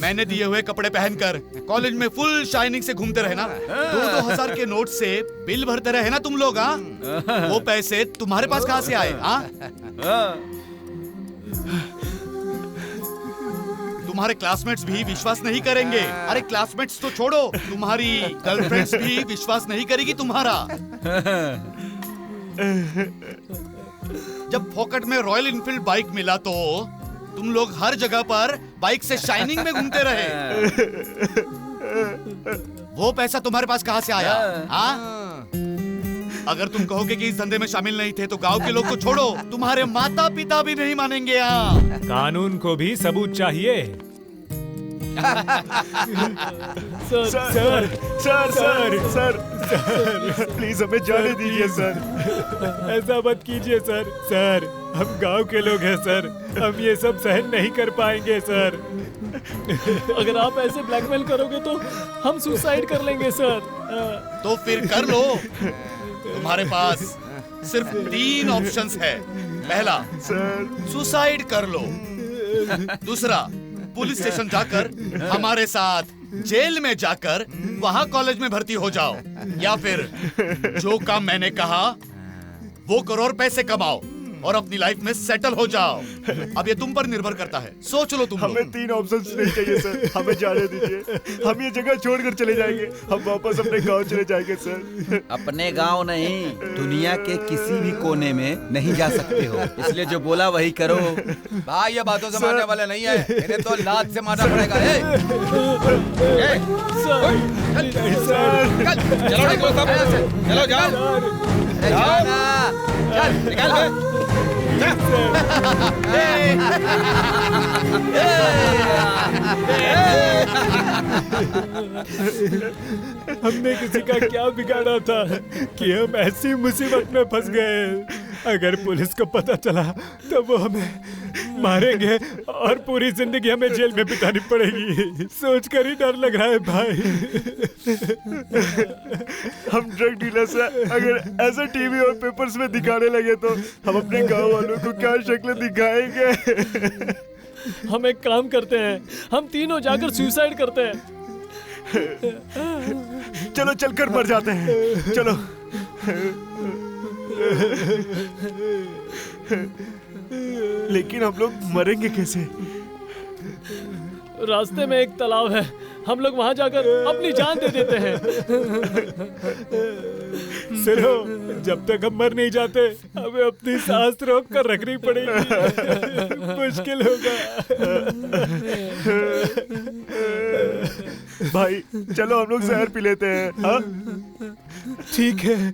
मैंने दिए हुए कपड़े पहनकर कॉलेज में फुल शाइनिंग से घूमते रहे ना। 2,000 के नोट से बिल भरते रहे ना तुम लोग। हाँ, वो पैसे तुम्हारे पास कहाँ से आए? हाँ, तुम्हारे क्लासमेट्स भी विश्वास नहीं करेंगे। अरे क्लासमेट्स तो छोड़ो, तुम्हारी गर्लफ्रेंड्स भी विश्वास नहीं करेगी तुम्हारा। जब पॉकेट में रॉयल इनफील्ड बाइक मिला तो तुम लोग हर जगह पर बाइक से शाइनिंग में घूमते रहे। वो पैसा तुम्हारे पास कहाँ से आया? हाँ? अगर तुम कहोगे कि इस धंधे में शामिल नहीं थे तो गांव के लोग को छोड़ो, तुम्हारे माता पिता भी नहीं मानेंगे यहाँ। कानून को भी सबूत चाहिए। सर प्लीज हमें जाने दीजिए सर। ऐसा मत कीजिए सर। सर हम गांव के लोग हैं सर, हम ये सब सहन नहीं कर पाएंगे सर। अगर आप ऐसे ब्लैकमेल करोगे तो हम सुसाइड कर लेंगे सर। तो फिर कर लो। तुम्हारे पास सिर्फ 3 ऑप्शंस है। पहला, सुसाइड कर लो। दूसरा, पुलिस स्टेशन जाकर हमारे साथ जेल में जाकर वहां कॉलेज में भर्ती हो जाओ, या फिर जो काम मैंने कहा वो करो और पैसे कमाओ और अपनी लाइफ में सेटल हो जाओ। अब ये तुम पर निर्भर करता है, सोच लो तुम। हमें 3 ऑप्शंस नहीं चाहिए सर, हमें जाने दीजिए। हम ये जगह छोड़कर चले जाएंगे, हम वापस अपने गांव चले जाएंगे सर। अपने गांव नहीं, दुनिया के किसी भी कोने में नहीं जा सकते हो, इसलिए जो बोला वही करो। भाई ये बातों से मारने वाले नहीं है, इन्हें तो लात से मारना पड़ेगा। चलो निकलो सब, चलो जाओ, चल निकल गए। हमने किसी का क्या बिगाड़ा था कि हम ऐसी मुसीबत में फंस गए। अगर पुलिस को पता चला तो वो हमें मारेंगे और पूरी जिंदगी हमें जेल में बितानी पड़ेगी। सोचकर ही डर लग रहा है भाई। हम ड्रग डीलर्स हैं, अगर ऐसा टीवी और पेपर्स में दिखाने लगे तो हम अपने गांव वालों को क्या शक्ल दिखाएंगे। हम एक काम करते हैं, हम तीनों जाकर सुसाइड करते हैं। चलो चलकर मर जाते हैं, चलो। लेकिन हम लोग मरेंगे कैसे? रास्ते में एक तालाब है, हम लोग वहां जाकर अपनी जान दे देते हैं। सुनो, जब तक हम मर नहीं जाते हमें अपनी सांस रोक कर रखनी पड़ेगी। मुश्किल होगा। भाई चलो हम लोग जहर पी लेते हैं। हाँ? ठीक है।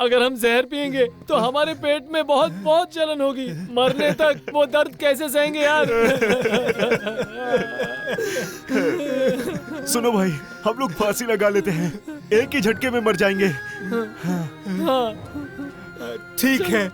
अगर हम जहर पिएंगे तो हमारे पेट में बहुत बहुत जलन होगी, मरने तक वो दर्द कैसे सहेंगे यार। सुनो भाई, हम लोग फांसी लगा लेते हैं, एक ही झटके में मर जाएंगे। हाँ ठीक है।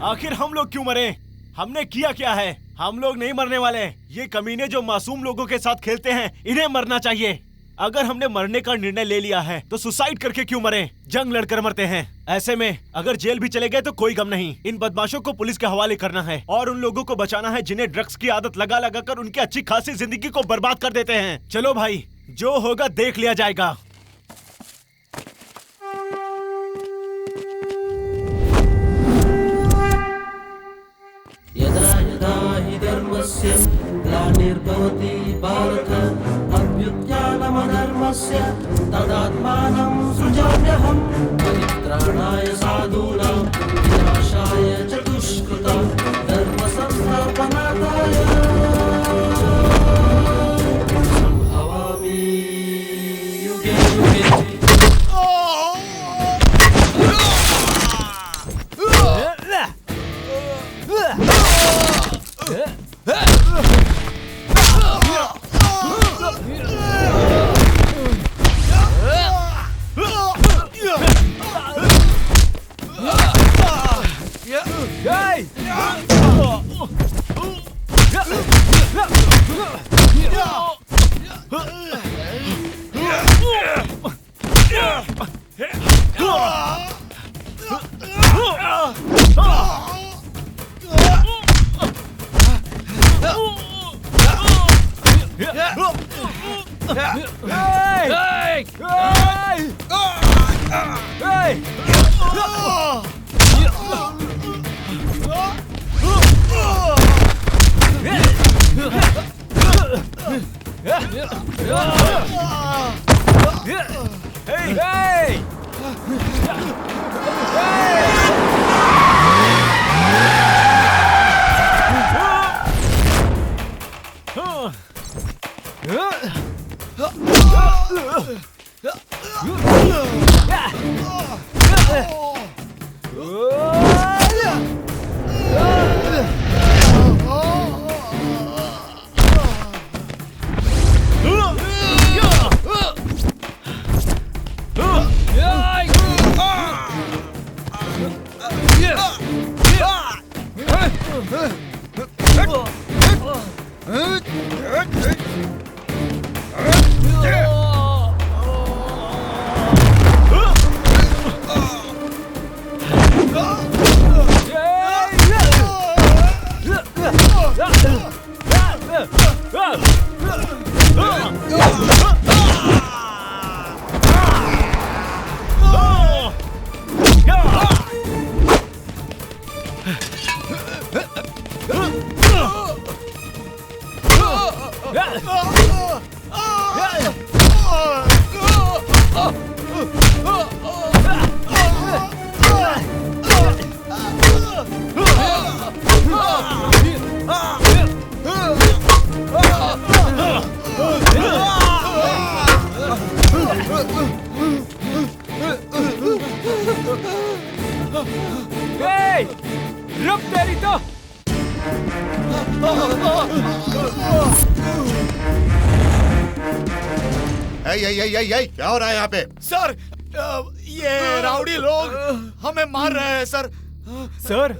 आखिर हम लोग क्यों मरे? हमने किया क्या है? हम लोग नहीं मरने वाले। ये कमीने जो मासूम लोगों के साथ खेलते हैं, इन्हें मरना चाहिए। अगर हमने मरने का निर्णय ले लिया है तो सुसाइड करके क्यों मरे? जंग लड़कर मरते हैं। ऐसे में अगर जेल भी चले गए तो कोई गम नहीं। इन बदमाशों को पुलिस के हवाले करना है और उन लोगों को बचाना है जिन्हें ड्रग्स की आदत लगा लगा कर उनकी अच्छी खासी जिंदगी को बर्बाद कर देते हैं। चलो भाई, जो होगा देख लिया जाएगा। यदा यदा हि धर्मस्य ग्लानिर्भवति भारत अभ्युत्थानमधर्मस्य तदात्मानं सृजाम्यहं परित्राणाय साधूनां विनाशाय च दुष्कृतां धर्मसंस्थापनार्थाय सम्भवामि युगे युगे। रुक तेरी तो। क्या हो रहा है यहाँ पे? सर ये राउडी लोग हमें मार रहे हैं सर। सर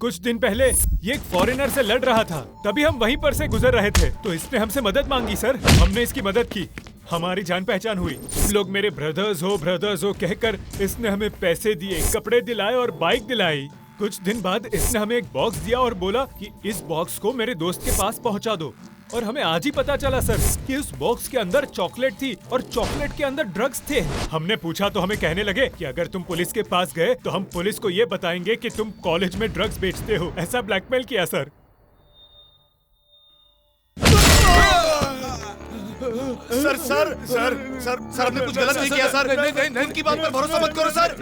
कुछ दिन पहले ये एक फॉरेनर से लड़ रहा था, तभी हम वहीं पर से गुजर रहे थे तो इसने हमसे मदद मांगी सर। हमने इसकी मदद की, हमारी जान पहचान हुई। तुम लोग मेरे ब्रदर्स हो कहकर इसने हमें पैसे दिए, कपड़े दिलाए और बाइक दिलाई। कुछ दिन बाद इसने हमें एक बॉक्स दिया और बोला कि इस बॉक्स को मेरे दोस्त के पास पहुंचा दो। और हमें आज ही पता चला सर कि उस बॉक्स के अंदर चॉकलेट थी और चॉकलेट के अंदर ड्रग्स थे। हमने पूछा तो हमें कहने लगे कि अगर तुम पुलिस के पास गए तो हम पुलिस को ये बताएंगे कि तुम कॉलेज में ड्रग्स बेचते हो। ऐसा ब्लैकमेल किया sir. Sir sir sir sir sir हमने कुछ गलत नहीं किया सर। नहीं उनकी बात पर भरोसा मत करो सर।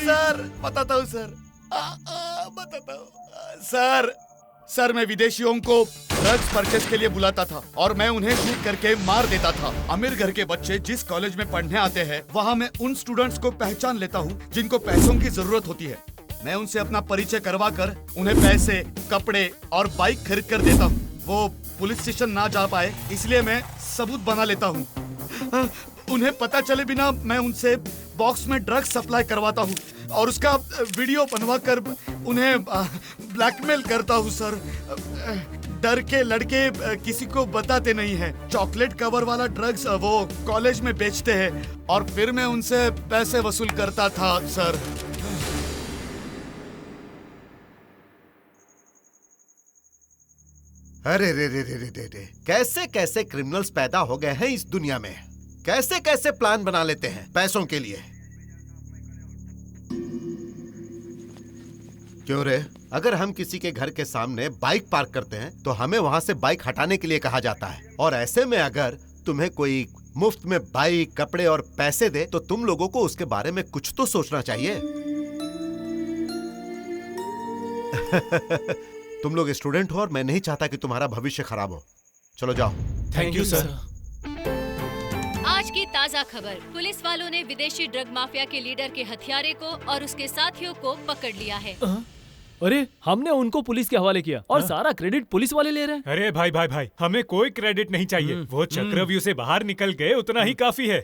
सर बताता हूँ सर, बताता हूँ सर। सर मैं विदेशियों को ड्रग्स परचेज के लिए बुलाता था और मैं उन्हें शूट करके मार देता था। अमीर घर के बच्चे जिस कॉलेज में पढ़ने आते हैं वहाँ मैं उन स्टूडेंट्स को पहचान लेता हूँ जिनको पैसों की जरूरत होती है। मैं उनसे अपना परिचय करवा कर उन्हें पैसे, कपड़े और बाइक खरीद कर देता हूँ। वो पुलिस स्टेशन ना जा पाए इसलिए मैं सबूत बना लेता हूँ। उन्हें पता चले बिना मैं उनसे बॉक्स में ड्रग्स सप्लाई करवाता हूँ और उसका वीडियो बनवा कर उन्हें ब्लैकमेल करता हूँ सर। डर के लड़के किसी को बताते नहीं हैं। चॉकलेट कवर वाला ड्रग्स वो कॉलेज में बेचते हैं और फिर मैं उनसे पैसे वसूल करता था सर। अरे रे रे रे रे रे रे, कैसे कैसे क्रिमिनल्स पैदा हो गए हैं इस दुनिया में। कैसे कैसे प्लान बना लेते हैं पैसों के लिए। क्यों रे, अगर हम किसी के घर के सामने बाइक पार्क करते हैं तो हमें वहां से बाइक हटाने के लिए कहा जाता है। और ऐसे में अगर तुम्हें कोई मुफ्त में बाइक, कपड़े और पैसे दे तो तुम लोगों को उसके बारे में कुछ तो सोचना चाहिए। तुम लोग स्टूडेंट हो और मैं नहीं चाहता कि तुम्हारा भविष्य खराब हो। चलो जाओ। Thank you sir. आज की ताज़ा खबर, पुलिस वालों ने विदेशी ड्रग माफिया के लीडर के हथियारे को और उसके साथियों को पकड़ लिया है। अरे हमने उनको पुलिस के हवाले किया और सारा क्रेडिट पुलिस वाले ले रहे हैं। अरे भाई भाई भाई, हमें कोई क्रेडिट नहीं चाहिए। वो चक्रव्यूह से बाहर निकल गए उतना ही काफी है।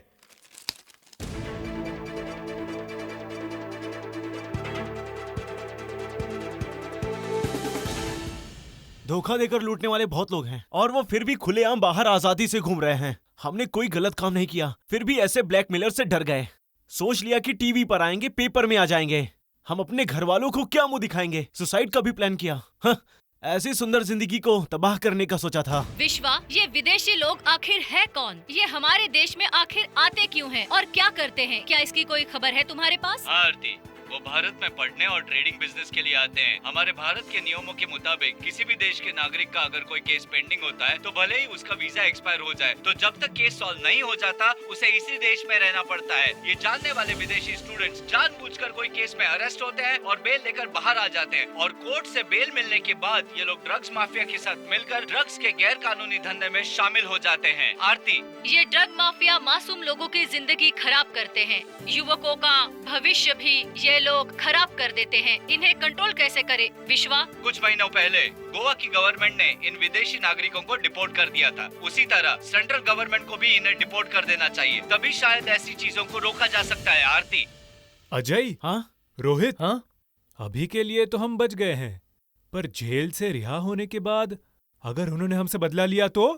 धोखा देकर लूटने वाले बहुत लोग हैं और वो फिर भी खुलेआम बाहर आजादी से घूम रहे हैं। हमने कोई गलत काम नहीं किया, फिर भी ऐसे ब्लैकमेलर से डर गए। सोच लिया कि टीवी पर आएंगे, पेपर में आ जाएंगे। हम अपने घर वालों को क्या मुंह दिखाएंगे। सुसाइड का भी प्लान किया। हाँ, ऐसी सुंदर जिंदगी को तबाह करने का सोचा था। विश्वा, ये विदेशी लोग आखिर है कौन? ये हमारे देश में आखिर आते क्यों हैं और क्या करते हैं? क्या इसकी कोई खबर है तुम्हारे पास? आरती, वो भारत में पढ़ने और ट्रेडिंग बिजनेस के लिए आते हैं। हमारे भारत के नियमों के मुताबिक किसी भी देश के नागरिक का अगर कोई केस पेंडिंग होता है तो भले ही उसका वीजा एक्सपायर हो जाए, तो जब तक केस सॉल्व नहीं हो जाता उसे इसी देश में रहना पड़ता है। ये जानने वाले विदेशी स्टूडेंट्स जानबूझकर कोई केस में अरेस्ट होते हैं और बेल लेकर बाहर आ जाते हैं, और कोर्ट से बेल मिलने के बाद ये लोग ड्रग्स माफिया के साथ मिलकर ड्रग्स के गैर कानूनी धंधे में शामिल हो जाते हैं। आरती, ये ड्रग माफिया मासूम लोगों की जिंदगी खराब करते हैं। युवकों का भविष्य भी ये लोग खराब कर देते हैं। इन्हें कंट्रोल कैसे करे विश्वा? कुछ महीनों पहले गोवा की गवर्नमेंट ने इन विदेशी नागरिकों को डिपोर्ट कर दिया था। उसी तरह सेंट्रल गवर्नमेंट को भी इन्हें डिपोर्ट कर देना चाहिए, तभी शायद ऐसी चीजों को रोका जा सकता है। आरती, अजय, हाँ रोहित, हाँ अभी के लिए तो हम बच गए हैं, पर जेल से रिहा होने के बाद अगर उन्होंने हमसे बदला लिया तो